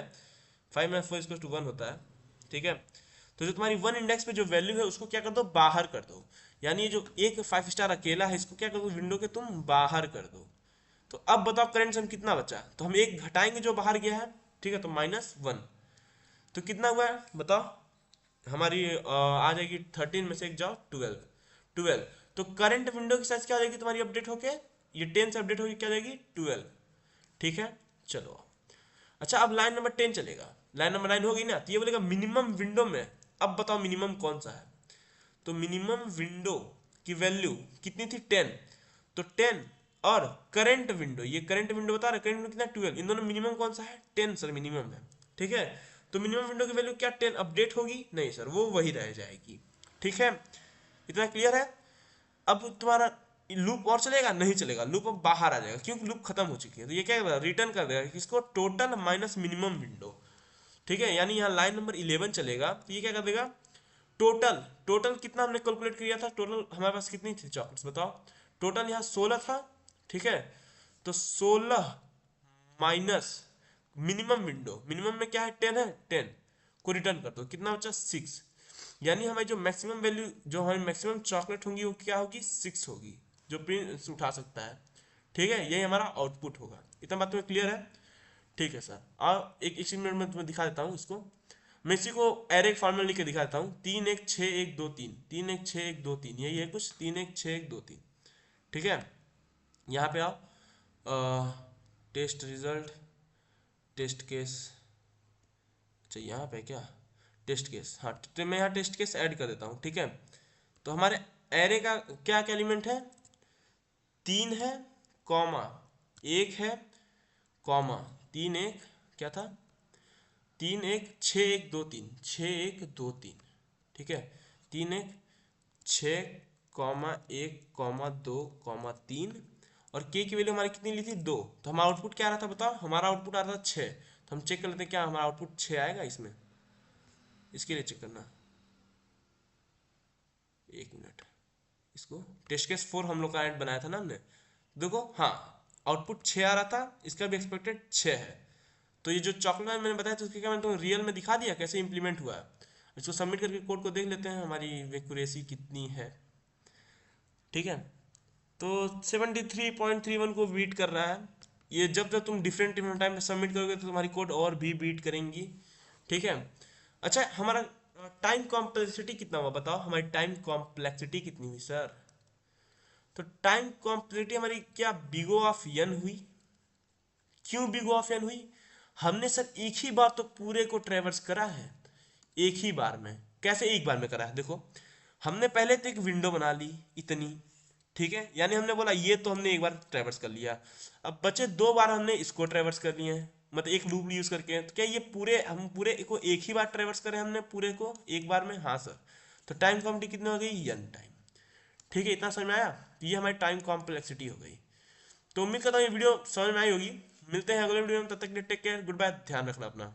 A: 5 माइनस 4 इक्वल टू 1 होता है, ठीक है। तो जो तुम्हारी 1 इंडेक्स पे जो वैल्यू है उसको क्या कर दो, बाहर कर दो, यानी जो एक 5 स्टार अकेला है इसको क्या कर दो, विंडो के तुम बाहर कर दो। तो अब बताओ करंट सम कितना बचा, तो हम एक घटाएंगे जो बाहर गया है, ठीक है, तो -1, तो कितना हुआ है बताओ, हमारी आ जाएगी 13 में से एक जाओ 12, 12, तो करंट विंडो की साइज क्या हो जाएगी तुम्हारी अपडेट होके, ये 10 से अपडेट होगी क्या जाएगी 12, ठीक है, चलो। अच्छा अब लाइन नंबर 10 चलेगा, लाइन नंबर 9 होगी ना, तो ये बोलेगा मिनिमम विंडो में, अब बताओ मिनिमम कौन सा है, तो मिनिमम विंडो की वैल्यू कितनी थी 10, तो 10 और करंट विंडो, ये करंट विंडो बता रहा है, करंट विंडो कितना 12, इन दोनों मिनिमम कौन सा है 10 सर, मिनिमम है, ठीक है। तो मिनिमम विंडो की वैल्यू क्या 10 अपडेट होगी, नहीं सर वो वही रह जाएगी, ठीक है, इतना क्लियर है। अब तुम्हारा लूप और चलेगा नहीं चलेगा, लूप अब बाहर आ जाएगा क्योंकि लूप खत्म हो चुकी है। तो ये क्या करेगा, रिटर्न कर देगा इसको टोटल माइनस मिनिमम विंडो। ठीक है, यानी यहाँ लाइन नंबर 11 चलेगा तो ये क्या कर देगा, टोटल टोटल कितना हमने कैलकुलेट किया था, टोटल हमारे पास कितनी थी चॉकलेट्स बताओ। टोटल यहाँ 16 था। ठीक है, तो 16 माइनस मिनिमम विंडो, मिनिमम में क्या है 10 है, 10 को रिटर्न कर दो, कितना बचा 6। यानी हमारी जो मैक्सिमम वैल्यू, जो हमारी मैक्सिमम चॉकलेट होंगी वो क्या होगी 6 होगी, जो प्रिंस उठा सकता है। ठीक है, यही हमारा आउटपुट होगा। इतना बात तुम्हें क्लियर है। ठीक है सर, और एक इसी मिनट में तुम्हें दिखा देता हूँ इसको। मैं इसी को एरे फॉर्म में लिख के दिखा देता हूँ, 3 1 6 1 2 3, 3 1 6 1 2 3, यही है कुछ, 3 1 6 1 2 3। ठीक है, यहाँ पे आओ, टेस्ट रिजल्ट, टेस्ट केस, अच्छा यहाँ पे क्या, टेस्ट केस, हाँ तो मैं यहाँ टेस्ट केस ऐड कर देता हूँ। ठीक है, तो हमारे एरे का क्या क्या एलिमेंट है, 3 है, कॉमा 1 है, कॉमा 3 1 क्या था, 3 1 6 1 2 3, 6 1 2 3। ठीक है, 3 1 6 1 2 3, और के की वैल्यू हमारी कितनी ली थी 2। तो हमारा आउटपुट क्या आ रहा था बताओ, हमारा आउटपुट आ रहा था 6। तो हम चेक कर लेते हैं क्या हमारा आउटपुट 6 आएगा इसमें, इसके लिए चेक करना, एक मिनट, इसको टेस्ट केस 4 हम लोग का ऐड बनाया था ना हमने, देखो हाँ आउटपुट 6 आ रहा था, इसका भी एक्सपेक्टेड 6 है। तो ये जो चॉकलेट मैंने बताया तो उसके क्या मैंने तो रियल में दिखा दिया कैसे इंप्लीमेंट हुआ है। इसको सबमिट करके कोड को देख लेते हैं हमारी एक्यूरेसी कितनी है। ठीक है, तो 73.31 को बीट कर रहा है। ये जब जब तुम डिफरेंट डिफरेंट टाइम में सबमिट करोगे तो तुम्हारी कोड और भी बीट करेंगी। ठीक है, अच्छा हमारा टाइम कॉम्प्लेक्सिटी कितना हुआ बताओ, हमारी टाइम कॉम्प्लेक्सिटी कितनी हुई सर। तो टाइम कॉम्प्लेक्सिटी हमारी क्या बिगो ऑफ एन हुई। क्यों बिगो ऑफ एन हुई, हमने सर एक ही बार तो पूरे को ट्रेवर्स करा है, एक ही बार में। कैसे एक बार में करा है, देखो हमने पहले तो एक विंडो बना ली इतनी। ठीक है, यानी हमने बोला ये तो हमने एक बार ट्रेवर्स कर लिया, अब बचे 2 बार हमने इसको ट्रेवर्स कर लिए हैं, मतलब एक लूप यूज करके। तो क्या ये पूरे हम पूरे को एक ही बार ट्रेवर्स करें हमने पूरे को एक बार में, हाँ सर। तो टाइम क्वांटिटी कितनी हो गई, n टाइम। ठीक है, इतना समझ में आया, तो ये हमारी टाइम कॉम्प्लेक्सिटी हो गई। तो उम्मीद करता हूँ ये वीडियो समझ में आई होगी। मिलते हैं अगले वीडियो में, तब तक के लिए टेक केयर, गुड बाय, ध्यान रखना अपना।